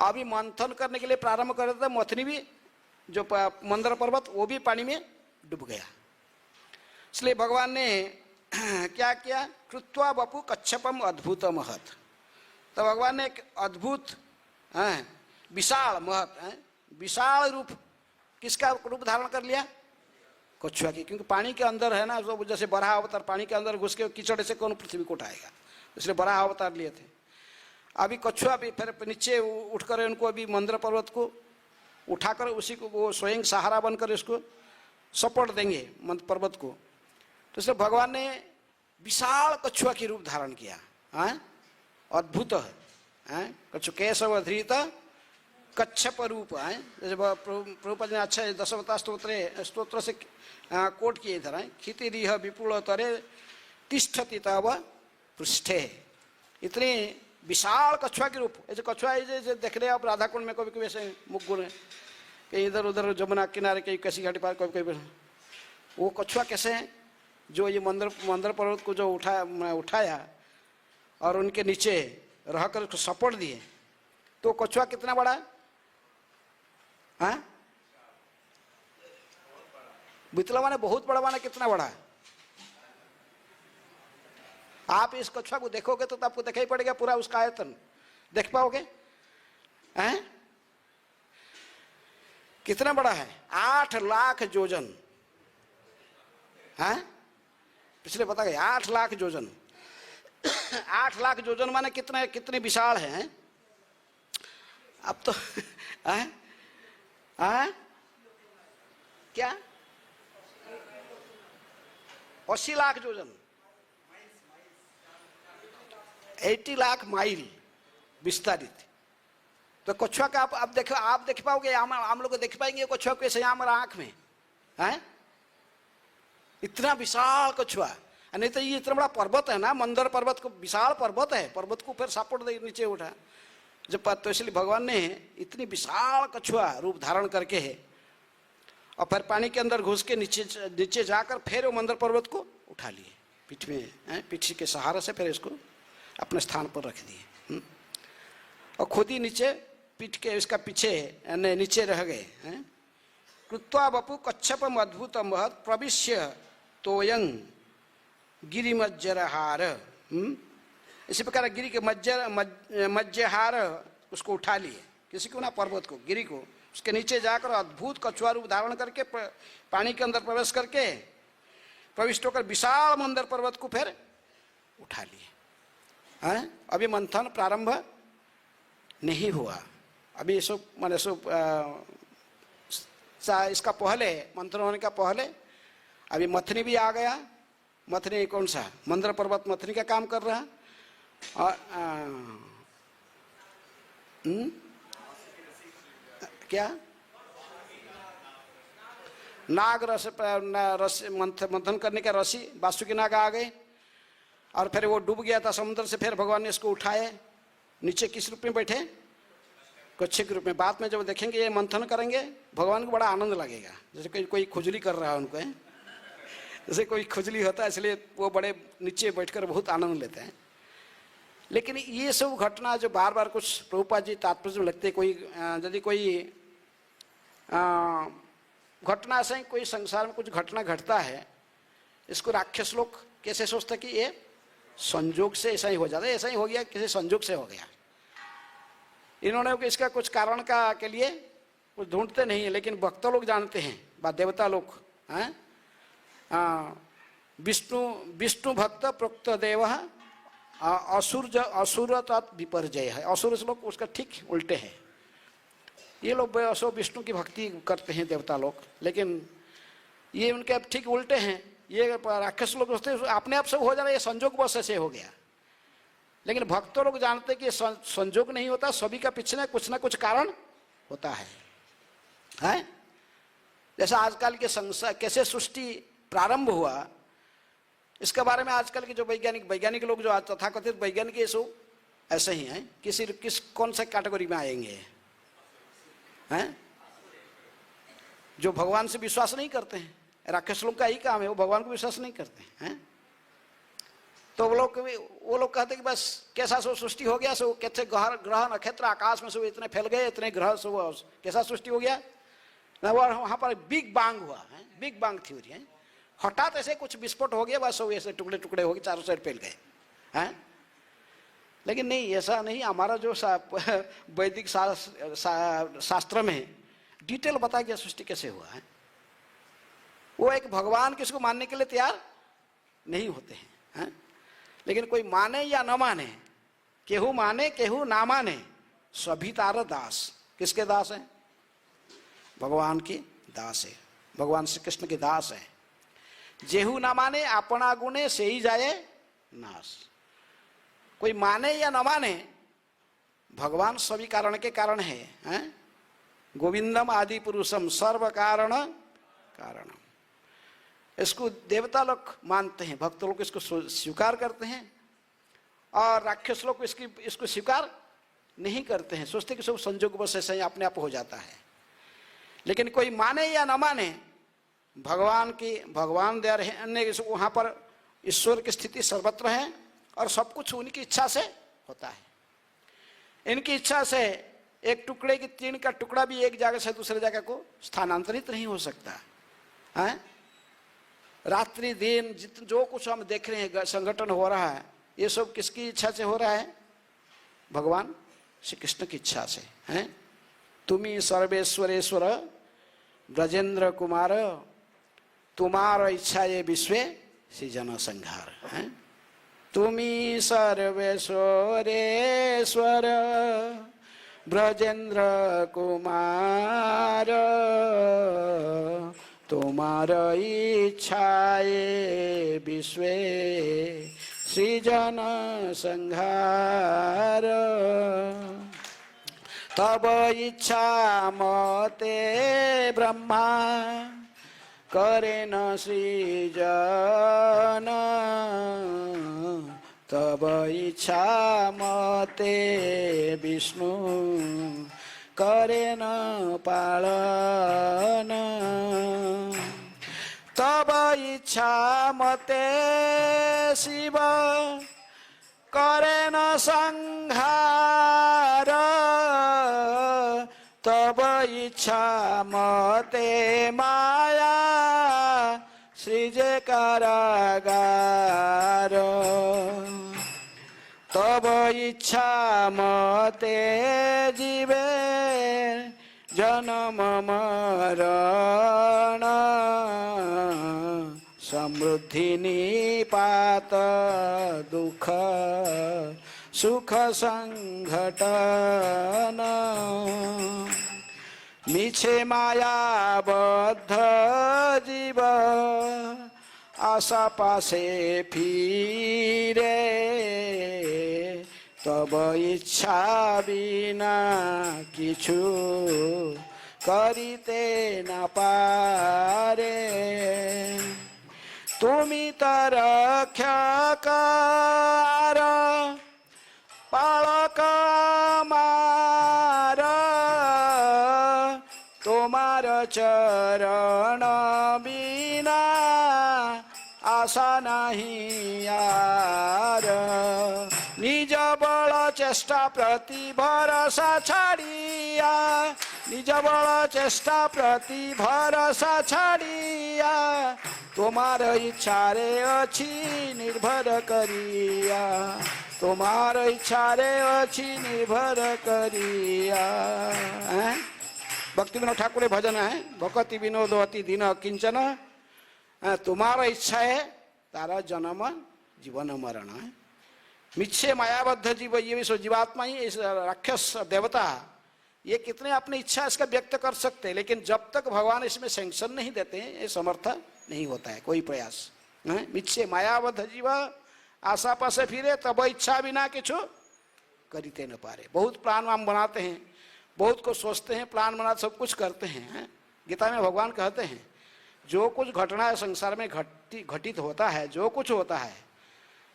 अभी मंथन करने के लिए प्रारंभ कर रहे थे, मथनी भी जो मंदर पर्वत वो भी पानी में डूब गया। इसलिए भगवान ने क्या किया, कृत्वा बपु कच्छपम अद्भुत महत। तो भगवान ने एक अद्भुत विशाल महत विशाल रूप, किसका रूप धारण कर लिया, कछुआ की। क्योंकि पानी के अंदर है ना, तो जैसे बराह अवतार पानी के अंदर घुस के कीचड़ से कौन पृथ्वी को उठाएगा, इसलिए बराह अवतार लिए थे। अभी कछुआ भी फिर नीचे उठकर उनको अभी मंदर पर्वत को उठाकर उसी को वो स्वयं सहारा बनकर इसको सपोर्ट देंगे मंदर पर्वत को। तो इसलिए भगवान ने विशाल कछुआ की रूप धारण किया। अद्भुत है कछु केशव धृत कच्छप रूप है। जैसे प्रभुपाद ने अच्छा दशावतार स्तोत्र से कोट किए इधर है, क्षितिरिह विपुल तरे तिष्ठति तव पृष्ठे। इतनी विशाल कछुआ के रूप, ऐसे कछुआ जैसे देख रहे आप राधा कुंड में कभी कभी ऐसे मुख गुण कहीं इधर उधर जमुना किनारे कहीं कैसी घाटी पार कभी कभी, वो कछुआ कैसे हैं जो ये मंदर पर्वत को जो उठाया और उनके नीचे रहकर उसको सपोर्ट दिए। तो कछुआ कितना बड़ा है, बितला माने बहुत बड़ा, माने कितना बड़ा है। आप इस कछुआ को देखोगे तो आपको दिखाई पड़ेगा पूरा उसका आयतन, देख पाओगे कितना बड़ा है, 8 लाख योजन पिछले पता गया 8 लाख योजन। 8 लाख योजन माने कितने विशाल है। अब तो क्या 80 लाख योजन, 80 लाख माइल विस्तारित। तो कछुआ का आप देख पाओगे, हम लोग देख पाएंगे कछुआ को ऐसे हमारा आंख में इतना विशाल कछुआ। नहीं तो ये इतना बड़ा पर्वत है ना, मंदर पर्वत को विशाल पर्वत है, पर्वत को फिर सपोर्ट दे नीचे उठा जब। तो इसलिए भगवान ने इतनी विशाल कछुआ रूप धारण करके है और फिर पानी के अंदर घुस के नीचे जाकर फिर वो मंदर पर्वत को उठा लिए पीठ में, पीठ के सहारे से फिर इसको अपने स्थान पर रख दिए और खुद ही नीचे पीठ के इसका पीछे नीचे रह गए। कृत्वा बपु कच्छपम अद्भुत महत प्रविश्य तोयं गिरिमज्जरहार। इसी प्रकार गिरी के मज्जहार उसको उठा लिए, किसी को ना पर्वत को, गिरी को, उसके नीचे जाकर अद्भुत कछुआ रूप धारण करके पानी के अंदर प्रवेश करके प्रविष्ट होकर विशाल मंदर पर्वत को फिर उठा लिए। अभी मंथन प्रारंभ नहीं हुआ, अभी इसका पहले मंथन होने का पहले अभी मथनी भी आ गया। मथनी कौन सा, मंदर पर्वत मथनी का काम कर रहा है। और क्या नाग रस मंथन करने का रसी वासुकी नाग आ गए और फिर वो डूब गया था समुद्र से। फिर भगवान ने इसको उठाए, नीचे किस रूप में बैठे, कुछ के रूप में। बाद में जब देखेंगे ये मंथन करेंगे भगवान को बड़ा आनंद लगेगा, जैसे कोई खुजली कर रहा है उनको है, जैसे कोई खुजली होता है, इसलिए वो बड़े नीचे बैठकर बहुत आनंद लेते हैं। लेकिन ये सब घटना जो बार बार कुछ प्रभुपाद जी तात्पर्य में लगते, कोई यदि कोई घटना ऐसा ही कोई संसार में कुछ घटना घटता है, इसको राक्षस लोग कैसे सोचते कि ये संजोग से ऐसा ही हो जाता है, ऐसा ही हो गया, किसी संजोग से हो गया। इन्होंने इसका कुछ कारण का के लिए कुछ ढूंढते नहीं है, लेकिन भक्त लोग जानते हैं, बात देवता लोग हैं। विष्णु भक्त प्रोक्त देव असुर तत् विपर्जय है। असुर लोग उसका ठीक उल्टे हैं। ये लोग विष्णु की भक्ति करते हैं देवता लोग, लेकिन ये उनके अब ठीक उल्टे हैं। ये राक्षस लोग सोचते हैं अपने आप सब हो जा रहा है, ये संजोग बस ऐसे हो गया। लेकिन भक्त लोग जानते हैं कि संजोग नहीं होता, सभी का पीछे ना कुछ कारण होता है? जैसा आजकल के संसार कैसे सृष्टि प्रारंभ हुआ, इसके बारे में आजकल के जो वैज्ञानिक लोग जो तथाकथित वैज्ञानिक ये सब ऐसे ही हैं। कौन सा कैटेगरी में आएंगे हैं? जो भगवान से विश्वास नहीं करते हैं। राक्षस लोग का ही काम है, वो भगवान को विश्वास नहीं करते हैं। तो वो लोग कहते कि बस कैसा सब सृष्टि हो गया, सब कैसे ग्रह नक्षत्र आकाश में सब इतने फैल गए, इतने ग्रह सब कैसा सृष्टि हो गया ना। वहां पर बिग बांग हुआ है, बिग बांग थ्योरी है। हठात ऐसे कुछ विस्फोट हो गया, बस सब ऐसे टुकड़े टुकड़े हो गए, चारों साइड फैल गए हैं। लेकिन नहीं, ऐसा नहीं। हमारा जो वैदिक शास्त्र में डिटेल बताया गया सृष्टि कैसे हुआ है। वो एक भगवान किसको मानने के लिए तैयार नहीं होते हैं। लेकिन कोई माने या न माने, केहू माने केहू ना माने, सभी तार दास। किसके दास है? भगवान की दास है, भगवान श्री कृष्ण के दास है। जेहू ना माने अपना गुणे से ही जाए नाश। कोई माने या न माने, भगवान सभी कारण के कारण है। गोविंदम आदि पुरुषम सर्व कारण कारणम। इसको देवता लोग मानते हैं, भक्त लोग इसको स्वीकार करते हैं, और राक्षस लोग इसको स्वीकार नहीं करते हैं, सोचते कि सब संजोग बस ऐसे ही अपने आप हो जाता है। लेकिन कोई माने या न माने, भगवान दे रहे हैं, वहां पर ईश्वर की स्थिति सर्वत्र है, और सब कुछ उनकी इच्छा से होता है। इनकी इच्छा से एक टुकड़े की तीन का टुकड़ा भी एक जगह से दूसरे जगह को स्थानांतरित नहीं हो सकता है। रात्रि दिन जो कुछ हम देख रहे हैं संगठन हो रहा है, ये सब किसकी इच्छा से हो रहा है? भगवान श्री कृष्ण की इच्छा से है। तुम्ही सर्वेश्वरेश्वर ब्रजेंद्र कुमार, तुम्हारा इच्छा ये विश्वे सृजन संहार है। तुम्ही सर्वेश्वरेश्वर ब्रजेंद्र कुमार, तुम्हारा इच्छाए विश्वे सृजन संहार। तब इच्छा मते ब्रह्मा करे न सृजन, तब इच्छा मते विष्णु करे न पालन। तब इच्छा मते शिव करे न संहार, तब इच्छा मते माया सृजे कारागार। तब इच्छा मते जीवे जन्म मरण, समृद्धि निपात दुख सुख संघटन। मिछे मायाबद्ध जीव आशा पासे फिरे, तब इच्छा बिना किछु करिते न पारे। तुमी तर रक्षकार पालक मार, चरण बिना आशा नहीं यार, निज बल चेष्टा प्रति भरोसा छाड़िया, निज बल चेष्टा प्रति भरोसा छाड़िया, तुम्हार इच्छा रे अच्छी निर्भर करिया, तुम्हार इच्छा रे अच्छी निर्भर करिया। भक्ति विनोद ठाकुर भजन है, भक्ति विनोद अति दीन किंचन, तुम्हारा इच्छा है तारा जन्म जीवन मरण है। मिच्छे मायाबद्ध जीव, ये भी सो जीवात्मा ही, इस राक्षस देवता ये कितने अपनी इच्छा इसका व्यक्त कर सकते हैं, लेकिन जब तक भगवान इसमें सैंक्शन नहीं देते हैं ये समर्थ नहीं होता है कोई प्रयास। मिच्छे मायाबद्ध जीव आशा पासे फिरे तब इच्छा बिना किछु करिते न पारे। बहुत प्लान हम बनाते हैं, बहुत को सोचते हैं, प्लान बना सब कुछ करते हैं। गीता में भगवान कहते हैं जो कुछ घटना संसार में घटित होता है, जो कुछ होता है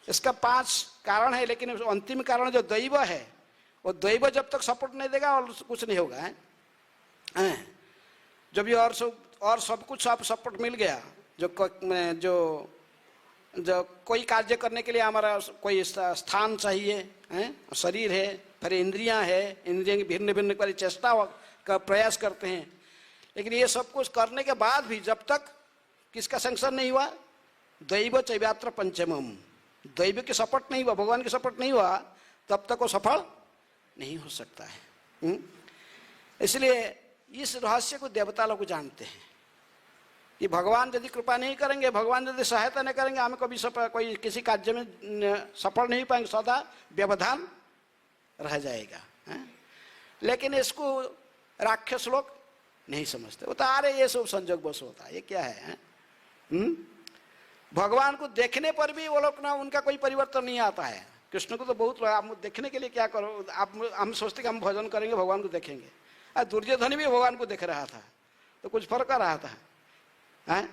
इसका 5 कारण है, लेकिन अंतिम कारण जो दैव है वो दैव जब तक सपोर्ट नहीं देगा और कुछ नहीं होगा है। जब भी और सब कुछ आप सपोर्ट मिल गया, जो कोई कार्य करने के लिए हमारा कोई स्थान चाहिए है, शरीर है, फिर इंद्रियां है, इंद्रियों की भिन्न भिन्न वाली चेष्टा का प्रयास करते हैं, लेकिन ये सब कुछ करने के बाद भी जब तक किसका सैंक्शन नहीं हुआ, दैव चैव्यात्र पंचमम, दैव की सपोर्ट नहीं हुआ, भगवान की सपोर्ट नहीं हुआ, तब तक वो सफल नहीं हो सकता है। इसलिए इस रहस्य को देवता लोग जानते हैं कि भगवान यदि कृपा नहीं करेंगे, भगवान यदि सहायता नहीं करेंगे, हमें कभी कोई किसी कार्य में सफल नहीं पाएंगे, सदा व्यवधान रह जाएगा है? लेकिन इसको राक्षस लोग नहीं समझते, वो तो अरे ये सब संजोग बस होता है, ये क्या है? भगवान को देखने पर भी वो लोग ना, उनका कोई परिवर्तन नहीं आता है। कृष्ण को तो बहुत आप देखने के लिए क्या करो, आप हम सोचते कि हम भजन करेंगे भगवान को देखेंगे। दुर्योधन भी भगवान को देख रहा था तो कुछ फर्क आ रहा था है?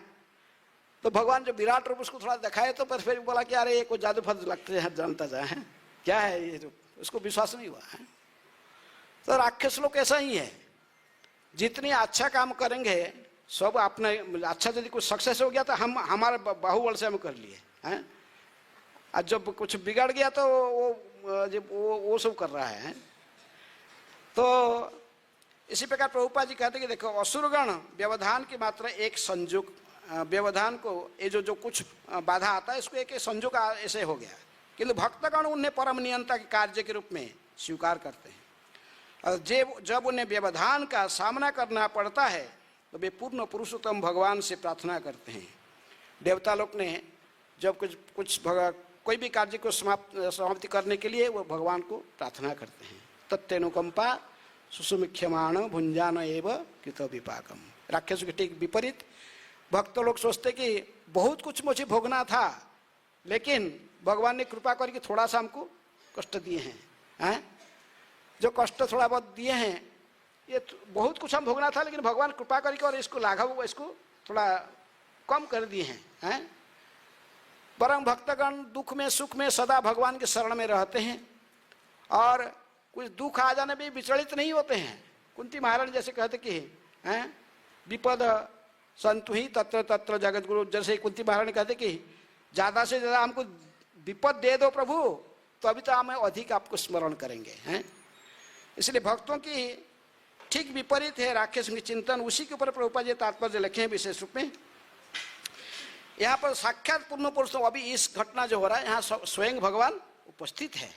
तो भगवान जो विराट रूप उसको थोड़ा दिखाए तो फिर बोला कि अरे ये कोई जादू फज लगते हैं, जानता जाए क्या है ये, तो उसको विश्वास नहीं हुआ है। तो राक्षस लोग ऐसा ही है, जितनी अच्छा काम करेंगे सब अपने अच्छा, यदि कुछ सक्सेस हो गया तो हम हमारे बाहुबल से हम कर लिए हैं, और जब कुछ बिगड़ गया तो वो सब कर रहा है। तो इसी प्रकार प्रभुपाद जी कहते कि देखो असुरगण व्यवधान की मात्र एक संयोग, व्यवधान को ये जो कुछ बाधा आता है इसको एक संयोग ऐसे हो गया, किंतु भक्तगण उन्हें परम नियंता के कार्य के रूप में स्वीकार करते हैं। और जब उन्हें व्यवधान का सामना करना पड़ता है तो वे पूर्ण पुरुषोत्तम भगवान से प्रार्थना करते हैं। देवता लोग ने जब कुछ कोई भी कार्य को समाप्ति करने के लिए वो भगवान को प्रार्थना करते हैं। तत्तेनुकंपा सुसुमिख्यमाण भुंजान एव कृत विपाकम। राक्षसों के ठीक विपरीत भक्त लोग सोचते कि बहुत कुछ मुझे भोगना था, लेकिन भगवान ने कृपा करके थोड़ा सा हमको कष्ट दिए हैं। जो कष्ट थोड़ा बहुत दिए हैं ये बहुत कुछ हम भोगना था, लेकिन भगवान कृपा करके और इसको लाघव इसको थोड़ा कम कर दिए हैं। परम भक्तगण दुख में सुख में सदा भगवान के शरण में रहते हैं और कुछ दुख आ जाने में विचलित नहीं होते हैं। कुंती महारानी जैसे कहते कि विपद संतु ही तत्र तत्र जगत गुरु, जैसे कुंती महारानी कहते कि ज़्यादा से ज़्यादा हमको विपद दे दो प्रभु, तो अभी तो हम अधिक आपको स्मरण करेंगे हैं। इसलिए भक्तों की ठीक विपरीत है राक्षसों की चिंतन। उसी के ऊपर प्रभुपाद जी तात्पर्य लिखे हैं विशेष रूप में। यहाँ पर साक्षात पूर्ण पुरुष, अभी इस घटना जो हो रहा है यहाँ स्वयं भगवान उपस्थित है।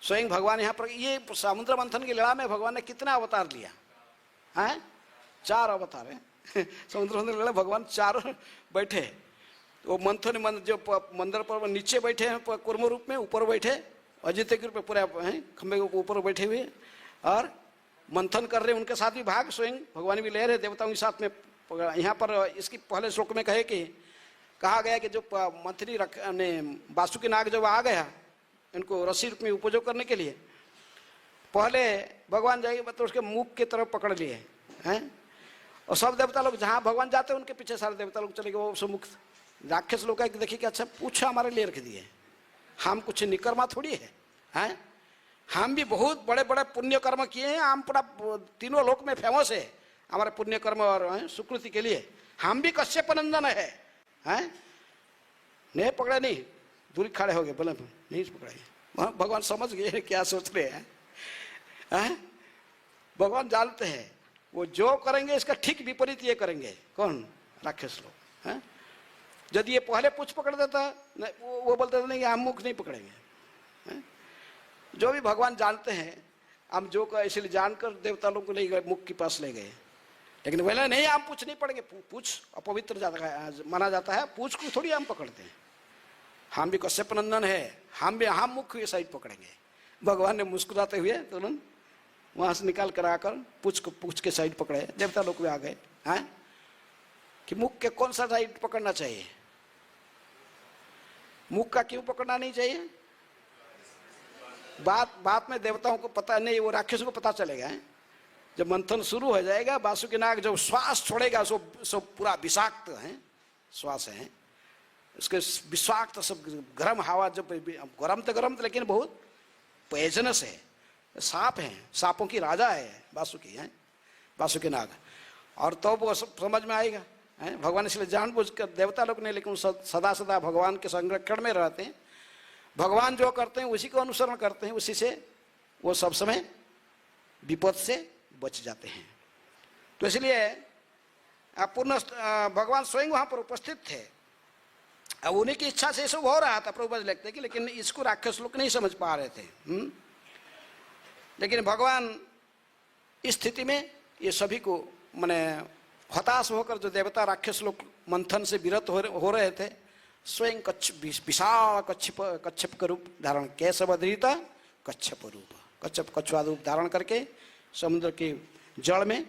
स्वयं भगवान यहाँ पर, ये समुद्र मंथन की लड़ा में भगवान ने कितना अवतार लिया है? 4 अवतार है। समुद्र मंथन की लड़ा भगवान 4 बैठे, वो मंथन जो मंदिर पर नीचे बैठे हैं कूर्म रूप में, ऊपर बैठे अजित के रूप में पूरा खंबे के ऊपर बैठे हुए और मंथन कर रहे। उनके साथ भी भाग स्वयं भगवान भी ले रहे, देवताओं के साथ में। यहाँ पर इसकी पहले श्लोक में कहा गया कि जो मंथनी ने वासुकी नाग जब आ गया इनको रस्सी रूप में उपयोग करने के लिए, पहले भगवान जाएंगे तो उसके मुख की तरफ पकड़ लिए हैं, और सब देवता लोग जहाँ भगवान जाते हैं उनके पीछे सारे देवता लोग चले गए। वो सब मुक्त राक्षस लोग देखिए कि अच्छा पूछा हमारे लिए रख दिए, हम कुछ निकर्मा थोड़ी है, हम भी बहुत बड़े बड़े पुण्य कर्म किए हैं, हम पूरा तीनों लोक में फेमस है, हमारे पुण्य कर्म और सुकृति के लिए। हम भी कश्यप नंदन है, हैं? नहीं पकड़े, नहीं दूरी खड़े हो गए, बोले नहीं पकड़े। भगवान समझ गए क्या सोच रहे हैं। भगवान जानते हैं वो जो करेंगे इसका ठीक विपरीत ये करेंगे। कौन? राक्षस लोग। हैं? यदि ये पहले पूछ पकड़ देता, वो बोलते थे नहीं कि हम मुख नहीं पकड़ेंगे। हैं? जो भी भगवान जानते हैं, हम जो का इसलिए जानकर देवता लोग को ले गए, मुख के पास ले गए। लेकिन बोले नहीं, हम पूछ नहीं पड़ेंगे, पूछ अपवित्र जाता है, माना जाता है, पूछ को थोड़ी हम पकड़ते हैं। हम भी कश्यप नंदन है, हम मुख के साइड पकड़ेंगे। भगवान ने मुस्कुराते हुए तुरंत वहां से निकाल कर आकर पूछ के साइड पकड़े। देवता लोग भी आ गए। हैं कि मुख के कौन सा साइड पकड़ना चाहिए, मुख का क्यों पकड़ना नहीं चाहिए? बात में देवताओं को पता नहीं, वो राक्षसों को पता चलेगा। जब मंथन शुरू हो जाएगा, वासुकी नाग जब श्वास छोड़ेगा, सो पूरा विषाक्त है श्वास है, उसके विषाक्त सब गर्म हवा, जब गर्म तो लेकिन बहुत पॉइजनस है, सांप है, सांपों की राजा है वासुकी, है वासुकी नाग। और तो वो समझ में आएगा। है भगवान इसलिए जानबूझकर देवता लोग नहीं, लेकिन सदा सदा भगवान के संरक्षण में रहते हैं। भगवान जो करते हैं उसी को अनुसरण करते हैं, उसी से वो सब समय विपद से बच जाते हैं। तो इसलिए पूर्ण भगवान स्वयं वहां पर उपस्थित थे। अब उन्हीं की इच्छा से सब हो रहा था, प्रभुपाद लिखते कि, लेकिन इसको राक्षस लोग नहीं समझ पा रहे थे। लेकिन भगवान इस स्थिति में ये सभी को माने हताश होकर, जो देवता राक्षस लोग मंथन से विरत हो रहे थे, स्वयं विशाल कच्छप का रूप धारण, केशवधृत कच्छप रूप, कछुआ रूप धारण करके समुद्र के जल में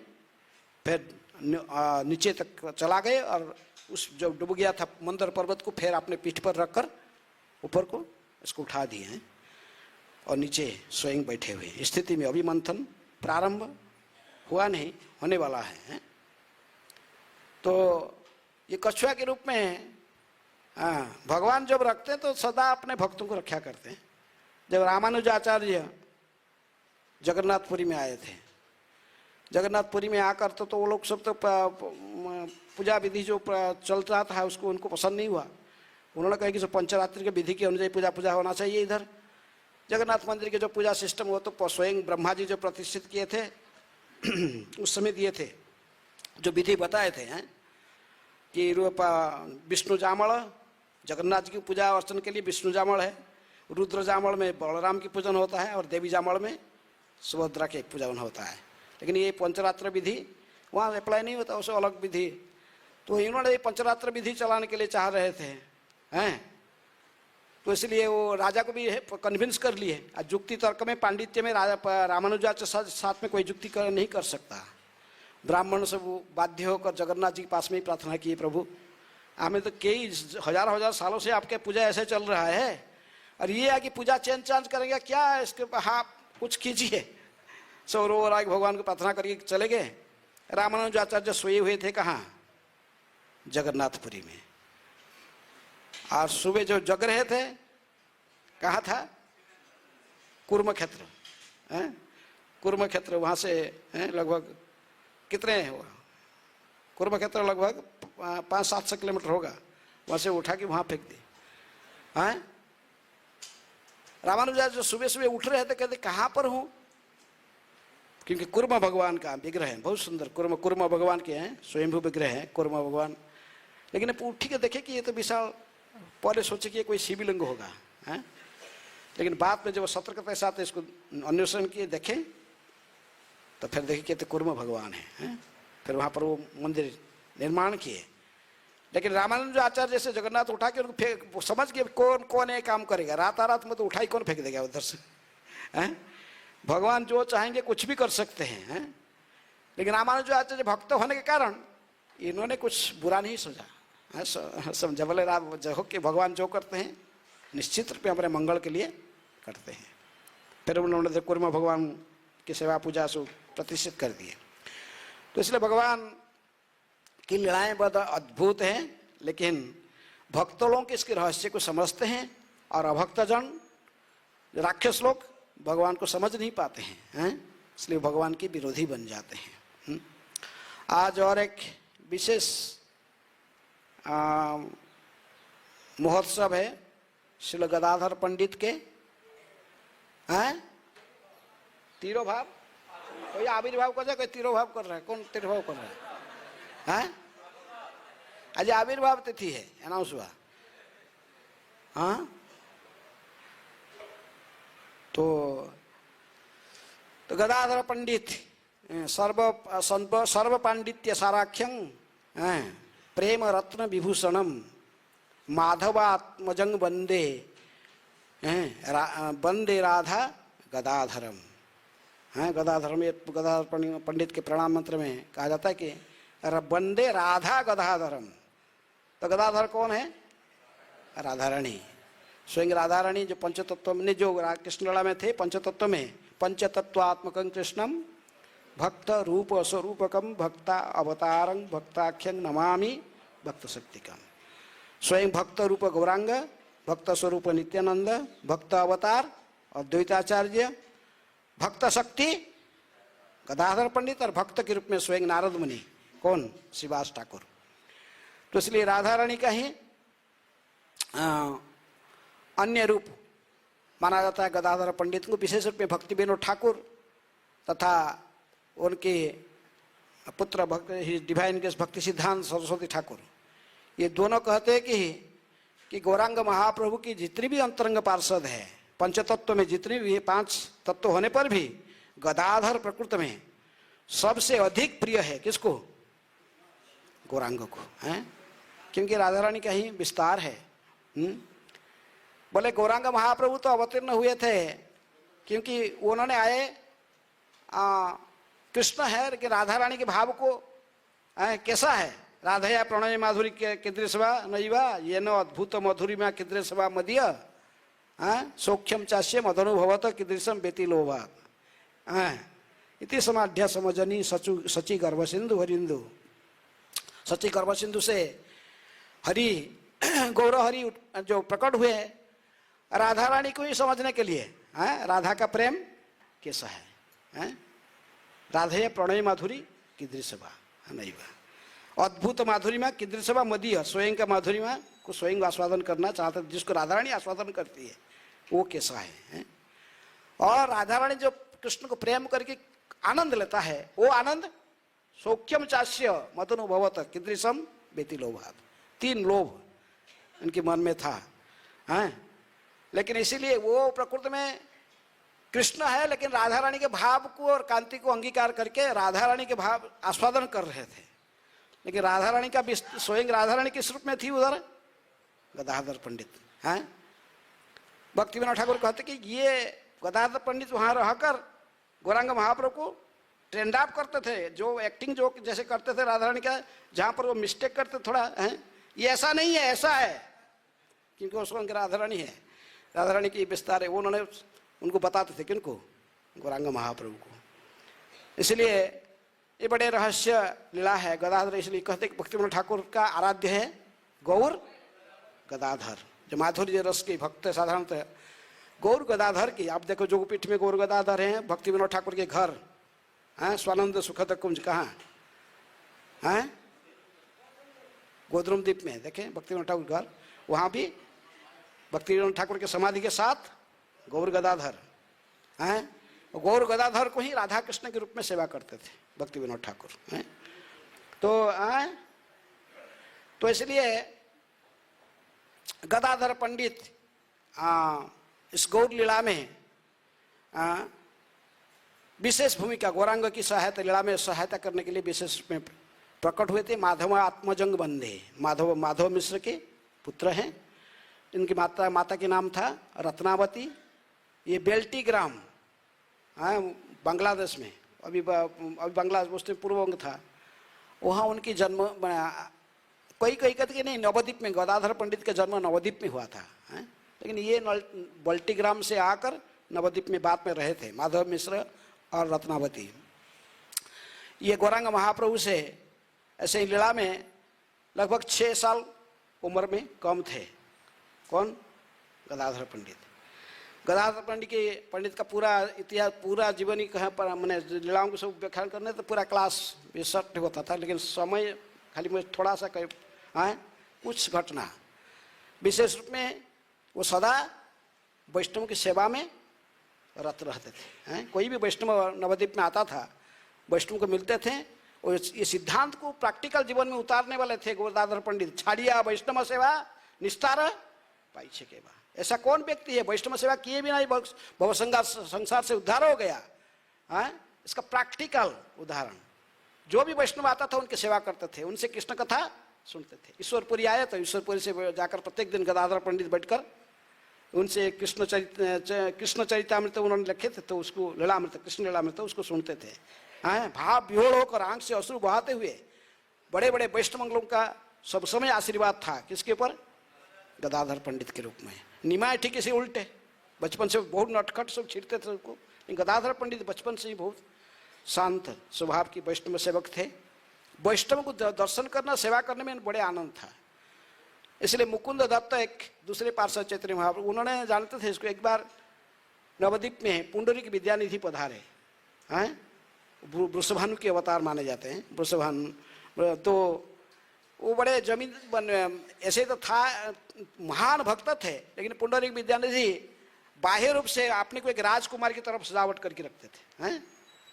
फिर नीचे तक चला गए। और उस जो डूब गया था मंदर पर्वत को फिर अपने पीठ पर रखकर ऊपर को इसको उठा दिए हैं और नीचे स्वयं बैठे हुए। स्थिति में अभी मंथन प्रारंभ हुआ नहीं, होने वाला है। तो ये कछुआ के रूप में भगवान जब रखते हैं तो सदा अपने भक्तों को रक्षा करते हैं। जब रामानुजाचार्य जगन्नाथपुरी में आए थे, जगन्नाथपुरी में आकर तो वो लोग सब तो पूजा विधि जो चल रहा था उसको उनको पसंद नहीं हुआ। उन्होंने कहा कि जो पंचरात्रि के विधि के अनुसार पूजा होना चाहिए। इधर जगन्नाथ मंदिर के जो पूजा सिस्टम वो तो स्वयं ब्रह्मा जी जो प्रतिष्ठित किए थे उस समय दिए थे, जो विधि बताए थे हैं कि विष्णु जामल, जगन्नाथ जी की पूजा अर्चन के लिए विष्णु जामल है, रुद्र जामल में बलराम की पूजन होता है और देवी जामल में सुभद्रा के पूजन होता है। लेकिन ये पंचरात्र विधि वहाँ अप्लाई नहीं होता, उससे अलग विधि। तो इन्होंने ये पंचरात्र विधि चलाने के लिए चाह रहे थे, हैं तो इसलिए वो राजा को भी कन्विंस कर लिए। और युक्ति तर्क में, पांडित्य में रामानुजाचार्य साथ में कोई युक्ति नहीं कर सकता। ब्राह्मण से वो बाध्य होकर जगन्नाथ जी के पास में ही प्रार्थना की, प्रभु हमें तो कई हजार सालों से आपके पूजा ऐसे चल रहा है और ये है कि पूजा चेंज चांज करेंगे क्या, इसके हाँ कुछ कीजिए। सो रो राग भगवान को प्रार्थना करके चले गए। रामानुजाचार्य सोए हुए थे कहाँ? जगन्नाथपुरी में। और सुबह जो जग रहे थे कहाँ था? कुर्म क्षेत्र। कुर्म क्षेत्र वहाँ से लगभग कितने हैं वो? कुर्म क्षेत्र लगभग 500-700 किलोमीटर होगा। वहाँ से उठा के वहाँ फेंक दी। हैं रामानुजाचार्य सुबह सुबह उठ रहे थे, कहते कहाँ पर हूँ? क्योंकि कुर्म भगवान का विग्रह है, बहुत सुंदर कुर्म भगवान के हैं, स्वयंभू विग्रह है कुर्म भगवान। लेकिन उठी के देखे कि ये तो विशाल, पहले सोचे कि ये कोई शिवलिंग होगा, हैं लेकिन बाद में जब सतर्कता के साथ इसको अन्वेषण किए, देखे तो फिर देखे कि तो कुर्म भगवान है। फिर वहाँ पर वो मंदिर निर्माण किए। लेकिन रामानुजाचार्य जैसे जगन्नाथ उठा के उनको समझ के कौन ये काम करेगा, रात में तो उठाई कौन फेंक देगा उधर से, हैं भगवान जो चाहेंगे कुछ भी कर सकते हैं। लेकिन रामानुजाचार्य भक्त होने के कारण इन्होंने कुछ बुरा नहीं सोचा। समझा बोले राम जो कि भगवान जो करते हैं निश्चित रूप में हमारे मंगल के लिए करते हैं। फिर उन्होंने कुर्म भगवान की सेवा पूजा से प्रतिष्ठित कर दिए। तो इसलिए भगवान की लीलाएं बहुत अद्भुत हैं, लेकिन भक्त लोग इसके रहस्य को समझते हैं और अभक्तजन राक्षस लोग भगवान को समझ नहीं पाते हैं, इसलिए भगवान के विरोधी बन जाते हैं। आज और एक विशेष महोत्सव है श्रील गदाधर पंडित के हैं तिरोभाव। कोई आविर्भाव कर रहा है, कोई तिरोभाव कर रहा है। कौन तिरोभाव कर रहा है? आज आविर्भाव तिथि है, अनाउंस हुआ। हाँ तो गदाधर पंडित सर्व पांडित्य साराख्यं प्रेम रत्न विभूषणम माधवात्मजंग वंदे वंदे राधा गदाधरम। गदाधरम, ये गदाधर पंडित के प्रणाम मंत्र में कहा जाता है कि वंदे राधा गदाधरम। तो गदाधर कौन है? राधा रानी, स्वयं राधा रानी जो पंचतत्व में, जो कृष्णलीला में थे पंचतत्व में, पंचतत्वात्मकं कृष्णम भक्त रूप स्वरूपकम भक्ता अवतारं भक्ताख्यं नमामि भक्त शक्तिकम। स्वयं भक्त रूप गौरांग, भक्त स्वरूप नित्यानंद, भक्त अवतार अद्वैताचार्य, भक्त शक्ति गदाधर पंडित, और भक्त के रूप में स्वयं नारद मुनि। कौन? श्रीवास ठाकुर। तो इसलिए राधा रानी का ही अन्य रूप माना जाता है गदाधर पंडित को। विशेष रूप में भक्ति विनोद ठाकुर तथा उनके पुत्र भक्त डिवाइन केस भक्ति सिद्धांत सरस्वती ठाकुर, ये दोनों कहते हैं कि गौरांग महाप्रभु की जितनी भी अंतरंग पार्षद है पंचतत्व में, जितनी भी 5 तत्व होने पर भी गदाधर प्रकृति में सबसे अधिक प्रिय है। किसको? गौरांग को हैं, क्योंकि राधा रानी का ही विस्तार है। बोले गौरांग महाप्रभु तो अवतीर्ण हुए थे क्योंकि उन्होंने आए कृष्ण है, लेकिन राधा रानी के भाव को कैसा है? राधया प्रणय माधुरी कीदृशवा नैवा ये न अद्भुत मधुरी में कीदृशवा मदीय सौख्यम चाष्य मदनुभवत कीदृशम बेतिलोभा इति समाध्या समजनी सची गर्भ सिंधु हरिंदु। सची गर्भ सिंधु से हरि गौर हरि जो प्रकट हुए राधा रानी को ही समझने के लिए। राधा का प्रेम कैसा है? राधे प्रणय माधुरी कीदृशवा नैवा, अद्भुत माधुरी में कीदृशवा मदीय, स्वयं का माधुरी में को स्वयं आस्वादन करना चाहते, जिसको राधा रानी आस्वादन करती है वो कैसा है? और राधा रानी जो कृष्ण को प्रेम करके आनंद लेता है, वो आनंद सौख्यम चाष्य मदनुभवत कीदृशम बेतिलोभात। 3 लोभ उनके मन में था। लेकिन इसीलिए वो प्रकृति में कृष्ण है, लेकिन राधा रानी के भाव को और कांति को अंगीकार करके राधा रानी के भाव आस्वादन कर रहे थे। लेकिन राधा रानी का स्वयं राधा रानी किस रूप में थी उधर? गदाधर पंडित। भक्ति विनोद ठाकुर कहते कि ये गदाधर पंडित वहां रहकर गौरांग महाप्रभु को ट्रेंड अप करते थे, जो एक्टिंग जो जैसे करते थे राधा रानी का, जहां पर वो मिस्टेक करते थोड़ा ये ऐसा नहीं है, ऐसा है, क्योंकि उसको उनकी राधा रानी है, राधा रानी की विस्तार है, वो उन्होंने उनको बताते थे। किनको? गौरांग महाप्रभु को। इसलिए ये बड़े रहस्य लीला है गदाधर। इसलिए कहते कि भक्ति विनोद ठाकुर का आराध्य है गौर गदाधर, जो माधुर्य रस की भक्त साधारणतः गौर गदाधर की। आप देखो जोगपीठ में गौर गदाधर हैं, भक्ति विनोद ठाकुर के घर स्वानंद सुखद कुंज कहाँ है? गोद्रुम द्वीप में देखें भक्ति विनोद ठाकुर घर, वहाँ भी भक्ति विनोद ठाकुर के समाधि के साथ गौर गदाधर हैं। गौर गदाधर को ही राधा कृष्ण के रूप में सेवा करते थे भक्ति विनोद ठाकुर हैं। तो इसलिए गदाधर पंडित इस गौर लीला में विशेष भूमिका, गौरांग की सहायता लीला में सहायता करने के लिए विशेष रूप में प्रकट हुए थे। माधव आत्मजंग बंदे, माधव मिश्र के पुत्र हैं। इनकी माता के नाम था रत्नावती। ये बेल्टी ग्राम बांग्लादेश में, अभी बांग्लादेश उसमें पूर्वबंग था, वहाँ उनकी जन्म कोई कहते कि नहीं नवद्वीप में, गदाधर पंडित का जन्म नवद्वीप में हुआ था। लेकिन ये बेल्टी ग्राम से आकर नवद्वीप में बाद में रहे थे माधव मिश्र और रत्नावती। ये गौरांग महाप्रभु से ऐसे ही लीला में लगभग 6 साल उम्र में कम थे। कौन? गदाधर पंडित। गदाधर पंडित का पूरा इतिहास, पूरा जीवन ही कहाँ पर मैंने लीलाओं को सब व्याख्यान करने तो पूरा क्लास बेसट होता था, लेकिन समय खाली मुझे थोड़ा सा कहीं कुछ घटना। विशेष रूप में वो सदा वैष्णव की सेवा में रत रहते थे। कोई भी वैष्णव नवद्वीप में आता था, वैष्णव को मिलते थे और ये सिद्धांत को प्रैक्टिकल जीवन में उतारने वाले थे गदाधर पंडित। छाड़िया वैष्णव सेवा निस्तार पाइछे के बा। ऐसा कौन व्यक्ति है वैष्णव सेवा किए बिना ही संसार से उद्धार हो गया? इसका प्रैक्टिकल उदाहरण, जो भी वैष्णव आता था उनकी सेवा करते थे, उनसे कृष्ण कथा सुनते थे। ईश्वरपुरी आए तो ईश्वरपुरी से जाकर प्रत्येक दिन गदाधर पंडित बैठकर उनसे कृष्ण चरितामृत उन्होंने लिखे थे, तो उसको लीलामृत, कृष्ण लीलामृत उसको सुनते थे। भाव विहोड़ होकर आंख से अश्रु बहाते हुए बड़े बड़े वैष्णवंगलों का सब समय आशीर्वाद था। किसके ऊपर? गदाधर पंडित के रूप में। निमाय ठीक इसे उल्टे, बचपन से बहुत नटखट सब छिड़ते थे उसको, लेकिन गदाधर पंडित बचपन से ही बहुत शांत स्वभाव की वैष्णव सेवक थे। वैष्णव को दर्शन करना, सेवा करने में बड़े आनंद था। इसलिए मुकुंद दत्त एक दूसरे पार्षद चैतन्य महाप्रभु, उन्होंने जानते थे इसको। एक बार नवद्वीप में पुंडरीक विद्यानिधि पधारे, वृषभानु के अवतार माने जाते हैं वृषभानु। तो वो बड़े जमीन ऐसे तो था, महान भक्त थे, लेकिन पुंडरीक विद्यानिधि बाह्य रूप से अपने को एक राजकुमार की तरफ सजावट करके रखते थे।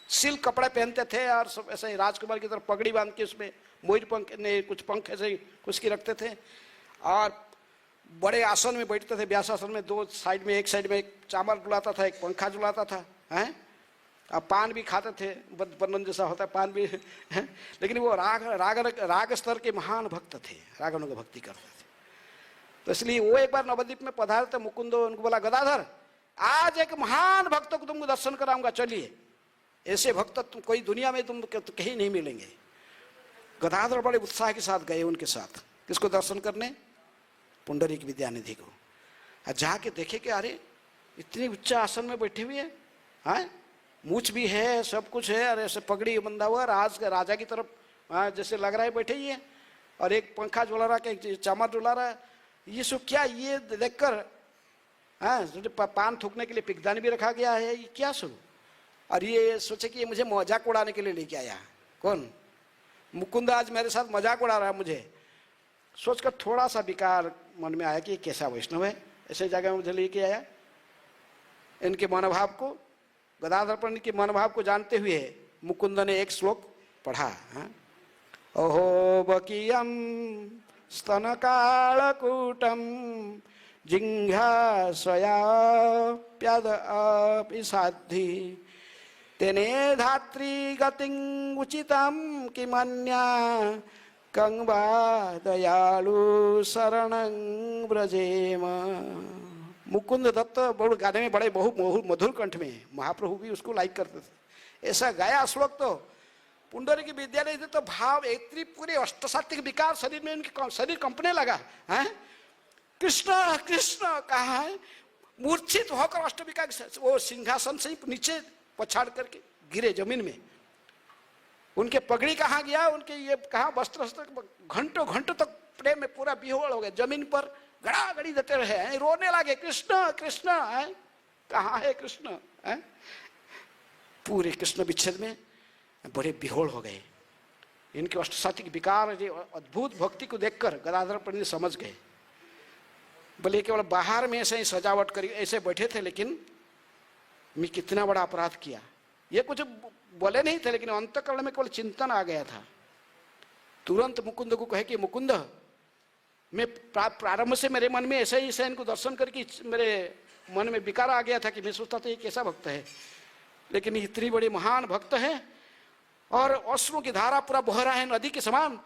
सिल्क कपड़े पहनते थे और सब ऐसे ही राजकुमार की तरफ पगड़ी बांध के उसमें मोर पंख ने कुछ पंख ऐसे ही कुछ की रखते थे, और बड़े आसन में बैठते थे, व्यासासन में। दो साइड में, एक साइड में एक चामर डुलाता था, एक पंखा डुलाता था। अब पान भी खाते थे, वर्णन जैसा होता है पान भी। लेकिन वो राग स्तर के महान भक्त थे, रागनों की भक्ति करते थे। तो इसलिए वो एक बार नवद्वीप में पधारे थे। मुकुंद उनको बोला, गदाधर आज एक महान भक्त को तुमको दर्शन कराऊंगा, चलिए। ऐसे भक्त तुम कोई दुनिया में तुम कहीं नहीं मिलेंगे। गदाधर बड़े उत्साह के साथ गए उनके साथ। किसको दर्शन करने? पुंडरीक विद्यानिधि को। जाके देखे कि अरे इतनी उच्च आसन में बैठे हुए हैं, मूछ भी है, सब कुछ है, और ऐसे पगड़ी बंधा हुआ, राजा की तरफ जैसे लग रहा है बैठे ही है, और एक पंखा झुला रहा है, एक चामर झुला रहा है। ये सब क्या? ये देखकर पान थूकने के लिए पिकदान भी रखा गया है, ये क्या सब? और ये सोचे कि ये मुझे मजाक उड़ाने के लिए लेके आया। कौन? मुकुंद आज मेरे साथ मजाक उड़ा रहा है मुझे। सोचकर थोड़ा सा विकार मन में आया कि कैसा वैष्णव है, ऐसे जगह मुझे लेके आया। इनके मनोभाव को, गदाधर पंडित के मनोभाव को जानते हुए मुकुंद ने एक श्लोक पढ़ा। अहो बकीयम स्तन कालकूटम जिघ्रास्वयाप्यदपि साधि तेने धात्री गतिं उचितं किमन्या कंवा दयालु शरणं व्रजेम। मुकुंद दत्त बहुत गाने में बड़े बहुत मधुर कंठ में, महाप्रभु भी उसको लाइक करते थे। ऐसा गाया श्लोक तो पुंडरीक की विद्यालय थे, तो भाव इतनी पूरे अष्टसात्विक विकार शरीर में, उनकी शरीर कंपने लगा है। कृष्ण कृष्ण कहा है, मूर्छित होकर अष्टविकार वो सिंहासन से नीचे पछाड़ करके गिरे जमीन में। उनके पगड़ी कहाँ गया, उनके ये कहाँ वस्त्र, घंटों घंटों तक प्रेम में पूरा बिहोड़ हो गए, जमीन पर गड़ागड़ी देते रहे, रोने लगे, कृष्ण कृष्ण है, कहाँ है कृष्ण है। पूरे कृष्ण विच्छेद में बड़े बिहोड़ हो गए। इनके अष्टसात्विक विकार, अद्भुत भक्ति को देखकर गदाधर पंडित समझ गए। बोले केवल बाहर में ऐसे ही सजावट करी, ऐसे बैठे थे, लेकिन मैं कितना बड़ा अपराध किया। ये कुछ बोले नहीं थे, लेकिन अंतःकरण में केवल चिंतन आ गया था। तुरंत मुकुंद को कहे कि मुकुंद, मैं प्रारंभ से मेरे मन में ऐसे ही इनको दर्शन करके मेरे मन में विकार आ गया था कि मैं सोचता था ये कैसा भक्त है, लेकिन इतनी बड़ी महान भक्त है और अश्रु की धारा पूरा बह रहा है नदी के समान,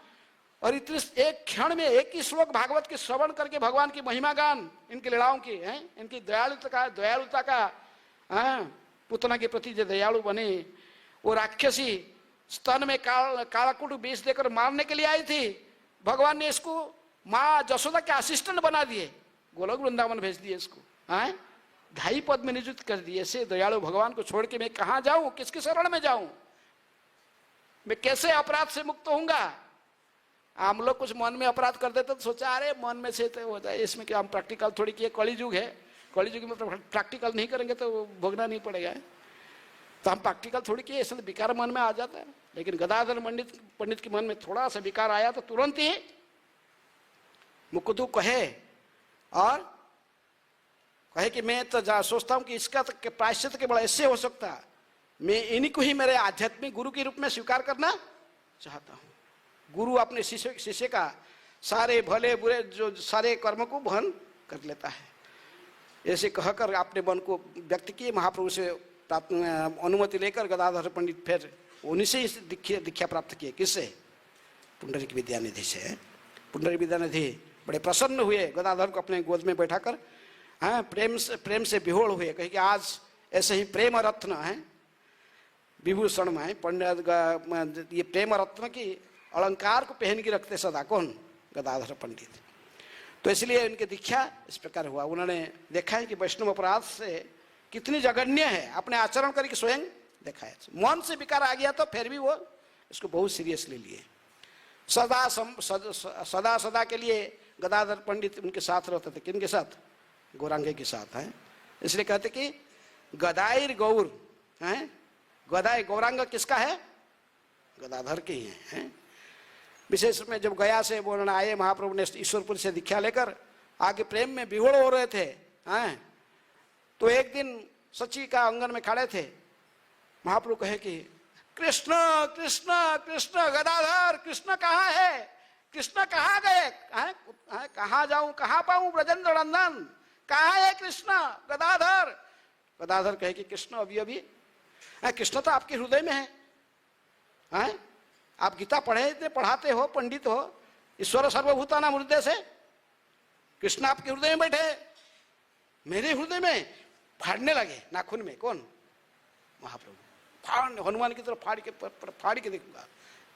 और इतने एक क्षण में एक ही श्लोक भागवत के श्रवण करके भगवान की महिमा गान, इनकी लीलाओं की है, इनकी दयालुता का पुतना के प्रति जो दयालु बने। वो राक्षसी स्तन में कालाकुट विष देकर मारने के लिए आई थी, भगवान ने इसको माँ जसोदा के असिस्टेंट बना दिए, गोलोक वृंदावन भेज दिए इसको, ढाई पद में नियुक्त कर दिए। ऐसे दयालु भगवान को छोड़ के मैं कहाँ जाऊं, किसके शरण में जाऊं, मैं कैसे अपराध से मुक्त होऊंगा। हम लोग कुछ मन में अपराध कर देते तो सोचा अरे मन में से तो हो जाए, इसमें क्या हम प्रैक्टिकल थोड़ी किए, कली युग है, कॉलेज में प्रैक्टिकल नहीं करेंगे तो भोगना नहीं पड़ेगा। तो हम प्रैक्टिकल थोड़ी किए, इसलिए विकार मन में आ जाता है। लेकिन गदाधर पंडित के मन में थोड़ा सा विकार आया तो तुरंत ही मुकुदु कहे और कहे कि मैं तो सोचता हूं कि इसका तो प्रायश्चित केवल ऐसे हो सकता, मैं इन्हीं को ही मेरे आध्यात्मिक गुरु के रूप में स्वीकार करना चाहता हूं। गुरु अपने शिष्य का सारे भले बुरे जो सारे कर्म को वहन कर लेता है। ऐसे कहकर अपने मन को व्यक्त किए। महाप्रभु से अनुमति लेकर गदाधर पंडित फिर उन्हीं से दीक्षा प्राप्त किए। किससे? पुंडरीक विद्यानिधि से। पुंडरीक विद्यानिधि बड़े प्रसन्न हुए, गदाधर को अपने गोद में बैठाकर हाँ प्रेम से विहोल हुए। कहे कि आज ऐसे ही प्रेम रत्न है विभूषण में पंडित, ये प्रेम रत्न की अलंकार को पहन के रखते सदा कौन? गदाधर पंडित। तो इसलिए इनकी दीक्षा इस प्रकार हुआ। उन्होंने देखा है कि वैष्णव अपराध से कितनी जघन्य है, अपने आचरण करके स्वयं देखा है। मन से विकार आ गया तो फिर भी वो इसको बहुत सीरियसली लिए। सदा सदा के लिए गदाधर पंडित उनके साथ रहते थे। किनके साथ? गौरांगे के साथ है। इसलिए कहते कि गदाइर गौर है। गदाई गौरांग किसका है? गदाधर के ही है। विशेष में जब गया से वो आए, महाप्रभु ने ईश्वरपुर से दीक्षा लेकर आगे प्रेम में विहोड़ हो रहे थे हैं। तो एक दिन सची का आंगन में खड़े थे। महाप्रभु कहे कि कृष्ण कृष्ण कृष्ण गदाधर, कृष्ण कहाँ है? कृष्ण कहाँ गए? कहाँ जाऊं, कहाँ पाऊं ब्रजेंद्र नंदन, कहाँ है कृष्ण? गदाधर। गदाधर कहे कि कृष्ण अभी अभी, कृष्ण तो आपके हृदय में है। आप गीता पढ़ाते हो, पंडित हो। ईश्वर सर्वभूतानां हृदय से, कृष्ण आपके हृदय में बैठे, मेरे हृदय में। फाड़ने लगे नाखून में। कौन? महाप्रभु। फाड़, हनुमान की तरफ फाड़ के देखूंगा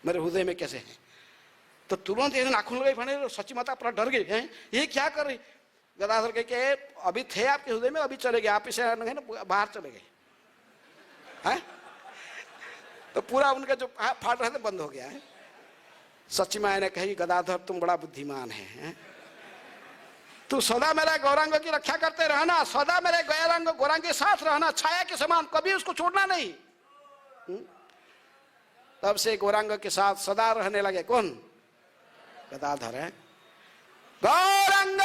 मेरे हृदय में कैसे है। तो तुरंत ये नाखून लगे फाड़ने। सची माता अपना डर गई हैं, ये क्या कर रही? गदाधर कह के अभी थे आपके हृदय में, अभी चले गए, आप इसे बाहर चले गए हैं। तो पूरा उनका जो फाड़ रहे थे बंद हो गया है। सच्ची माया ने कही गदाधर तुम बड़ा बुद्धिमान है, तू सदा मेरा गौरांग की रक्षा करते रहना, सदा मेरे गौरांग के साथ रहना, छाया के समान, कभी उसको छोड़ना नहीं। तब से गौरांग के साथ सदा रहने लगे। कौन? गदाधर है। गौरांग।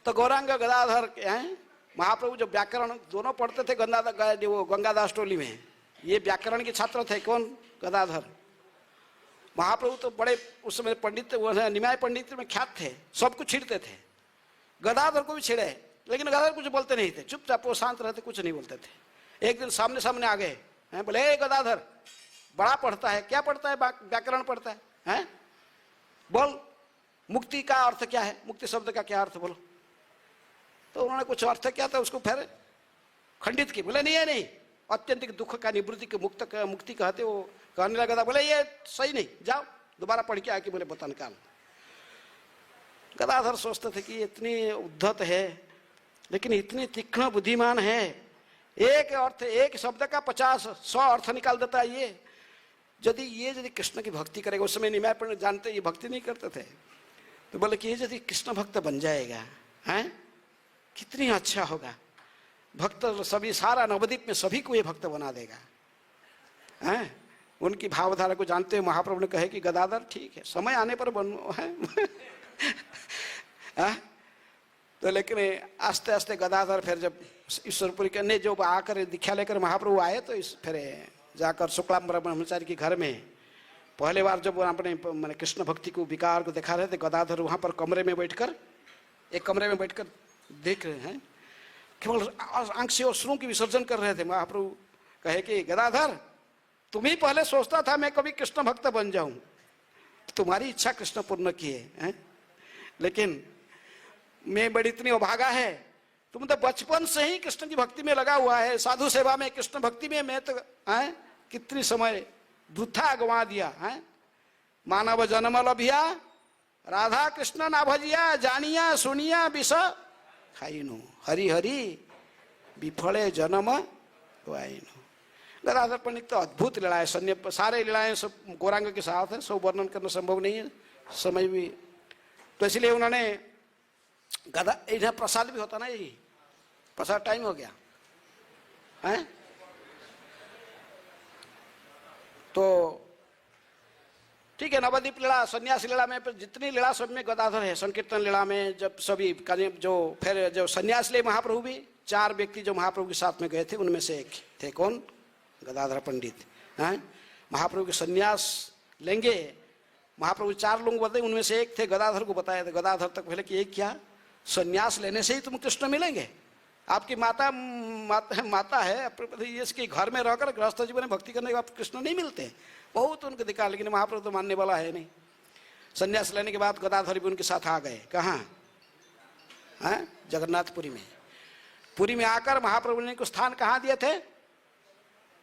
तो गौरांग गदाधर हैं। महाप्रभु जो व्याकरण दोनों पढ़ते थे गंगादास टोली में, ये व्याकरण के छात्र थे। कौन? गदाधर। महाप्रभु तो बड़े उस समय पंडित, निमाय पंडित में ख्यात थे, सबको छीड़ते थे। गदाधर को भी छेड़े, लेकिन गदाधर कुछ बोलते नहीं थे, चुपचाप वो शांत रहते, कुछ नहीं बोलते थे। एक दिन सामने सामने आ गए हैं, बोले गदाधर बड़ा पढ़ता है, क्या पढ़ता है? व्याकरण पढ़ता है। बोल मुक्ति का अर्थ क्या है? मुक्ति शब्द का क्या अर्थ बोलो? तो उन्होंने कुछ अर्थ क्या था उसको फिर खंडित की। बोले नहीं है, नहीं, अत्यंतिक दुख का निवृत्ति के मुक्ति कहते। वो कहने लगा था, बोले ये सही नहीं, जाओ दोबारा पढ़ के आके बोले बता निकाल। गदाधर सोचते थे कि इतनी उद्धत है, लेकिन इतनी तीक्ष्ण बुद्धिमान है, एक अर्थ एक शब्द का 50-100 अर्थ निकाल देता है। ये यदि कृष्ण की भक्ति करेगा, उस समय निमाय पंडित जानते ये भक्ति नहीं करते थे, तो बोले कि ये यदि कृष्ण भक्त बन जाएगा हैं, कितनी अच्छा होगा। भक्त सभी, सारा नवद्वीप में सभी को ये भक्त बना देगा हैं। उनकी भावधारा को जानते हुए महाप्रभु ने कहे कि गदाधर ठीक है, समय आने पर बनो है। तो लेकिन आस्ते आस्ते गदाधर फिर जब ईश्वरपुरी के ने जो आकर दीक्षा लेकर महाप्रभु आए, तो फिर जाकर शुक्लांबर ब्रह्मचारी के घर में पहले बार जब अपने मैंने कृष्ण भक्ति को विकार को दिखा रहे थे, गदाधर वहाँ पर कमरे में बैठकर, एक कमरे में बैठकर देख रहे हैं, केवल आंख से अश्रुओं की विसर्जन कर रहे थे। महाप्रभु कहे कि गदाधर तुम ही पहले सोचता था मैं कभी कृष्ण भक्त बन जाऊं, तुम्हारी इच्छा कृष्ण पूर्ण की है, लेकिन मैं बड़ी इतनी अभागा है, तुम तो बचपन से ही कृष्ण की भक्ति में लगा हुआ है, साधु सेवा में, कृष्ण भक्ति में। मैं तो कितनी समय वृथा गंवा दिया है। मानव जन्म लभिया राधा कृष्ण ना भजिया, जानिया सुनिया विष खाइनु, हरि हरि विफले जन्म गवाइनु। गदाधर पंडित तो अद्भुत लीलाएं, सारे लीलाएं सब गौरांग के साथ है, सब वर्णन करना संभव नहीं है, समय भी तो इसलिए उन्होंने गदा, इधर प्रसाद भी होता ना, यही प्रसाद। टाइम हो गया है। तो ठीक है, नवद्वीप लीला, सन्यास लीला में जितनी लीला सब में गदाधर है। संकीर्तन लीला में जब सभी जो फिर जो सन्यास ले महाप्रभु भी 4 व्यक्ति जो महाप्रभु के साथ में गए थे उनमें से एक थे। कौन? गदाधर पंडित हैं। महाप्रभु के सन्यास लेंगे, महाप्रभु 4 लोग बताए, उनमें से एक थे, गदाधर को बताया था। गदाधर तक पहले कि ये क्या, सन्यास लेने से ही तुम कृष्ण मिलेंगे? आपकी माता है, इसके घर में रहकर गृहस्थ जीवन में भक्ति करने के बाद कृष्ण नहीं मिलते। बहुत उनको दिखा, लेकिन महाप्रभु तो मानने वाला है नहीं। सन्यास लेने के बाद गदाधर भी उनके साथ आ गए। कहाँ? जगन्नाथपुरी में। पुरी में आकर महाप्रभु ने को स्थान कहाँ दिए थे?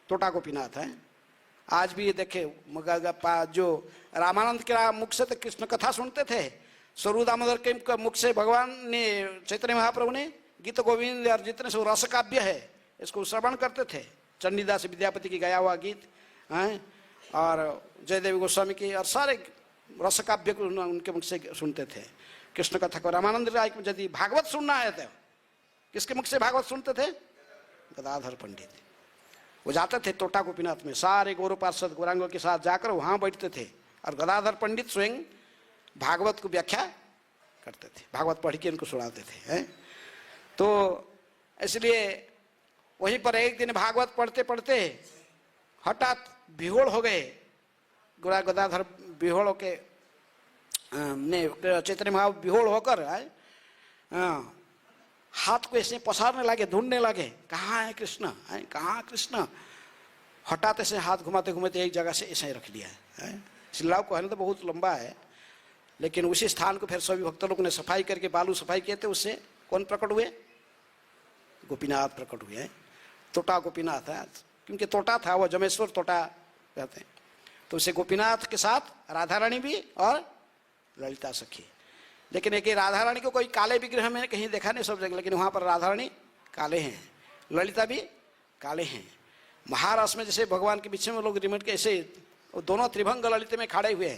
टोटा गोपीनाथ है। आज भी ये देखे, जो रामानंद के मुख से तो कृष्ण कथा सुनते थे, स्वरूप दामोदर के मुख से भगवान ने, चैतन्य महाप्रभु ने गीत गोविंद और जितने सब रस काव्य है इसको श्रवण करते थे। चंडीदास विद्यापति की गाया हुआ गीत हैं, और जयदेव गोस्वामी की, और सारे रस काव्य को उनके मुख से सुनते थे कृष्ण कथा को। रामानंद राय को यदि भागवत सुनना है तो किसके मुख से भागवत सुनते थे? गदाधर पंडित। वो जाते थे टोटा गोपीनाथ में, सारे गौरव पार्षद गौरांगों के साथ जाकर वहां बैठते थे, और गदाधर पंडित स्वयं भागवत को व्याख्या करते थे, भागवत पढ़ के उनको सुनाते थे हैं। तो इसलिए वहीं पर एक दिन भागवत पढ़ते पढ़ते हठात विहोड़ हो गए। गदाधर विहोड़ होके चैतन्य महाप्रभु विहोड़ होकर हाथ को ऐसे पसारने लगे, ढूंढने लगे, कहाँ है कृष्ण, कहाँ कृष्ण। हठात ऐसे हाथ घुमाते घुमाते एक जगह से ऐसे रख लिया है। सिल्लाव कहना तो बहुत लंबा है, लेकिन उसी स्थान को फिर सभी भक्त लोगों ने सफाई करके बालू सफाई किए थे। उससे कौन प्रकट हुए? गोपीनाथ प्रकट हुए। टोटा गोपीनाथ है, क्योंकि टोटा था वो, जमेश्वर टोटा कहते हैं। तो उसे गोपीनाथ के साथ राधा रानी भी और ललिता सखी। लेकिन एक राधा रानी को कोई काले विग्रह में कहीं देखा नहीं सब जगह, लेकिन वहां पर राधा रानी काले हैं, ललिता भी काले हैं। महाराष्ट्र में जैसे भगवान के पीछे में लोग रिमोट के ऐसे दोनों त्रिभंग ललित में खड़े हुए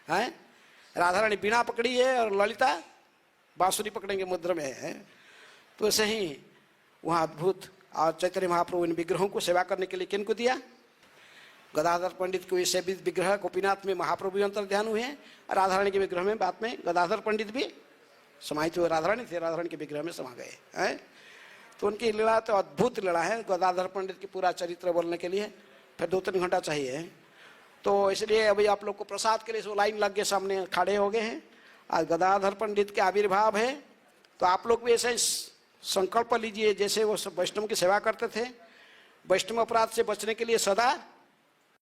हैं। राधा रानी बीणा पकड़ी है और ललिता बांसुरी पकड़ेंगे मुद्र में है। तो ऐसे ही वहाँ अद्भुत। और चैतन्य महाप्रभु इन विग्रहों को सेवा करने के लिए किनको दिया? गदाधर पंडित को ये सेवित विग्रह गोपीनाथ में महाप्रभु अंतर ध्यान हुए हैं, और राधा रानी के विग्रह में बाद में गदाधर पंडित भी समाहित हुए। राधा रानी थे, राधा रानी के विग्रह में समा गए हैं। तो उनकी लीला तो अद्भुत लीला है। गदाधर पंडित की पूरा चरित्र बोलने के लिए फिर 2-3 घंटा चाहिए। तो इसलिए अभी आप लोग को प्रसाद के लिए सो लाइन लग के सामने खड़े हो गए हैं। आज गदाधर पंडित के आविर्भाव है, तो आप लोग भी ऐसे संकल्प लीजिए, जैसे वो वैष्णव की सेवा करते थे, वैष्णव अपराध से बचने के लिए सदा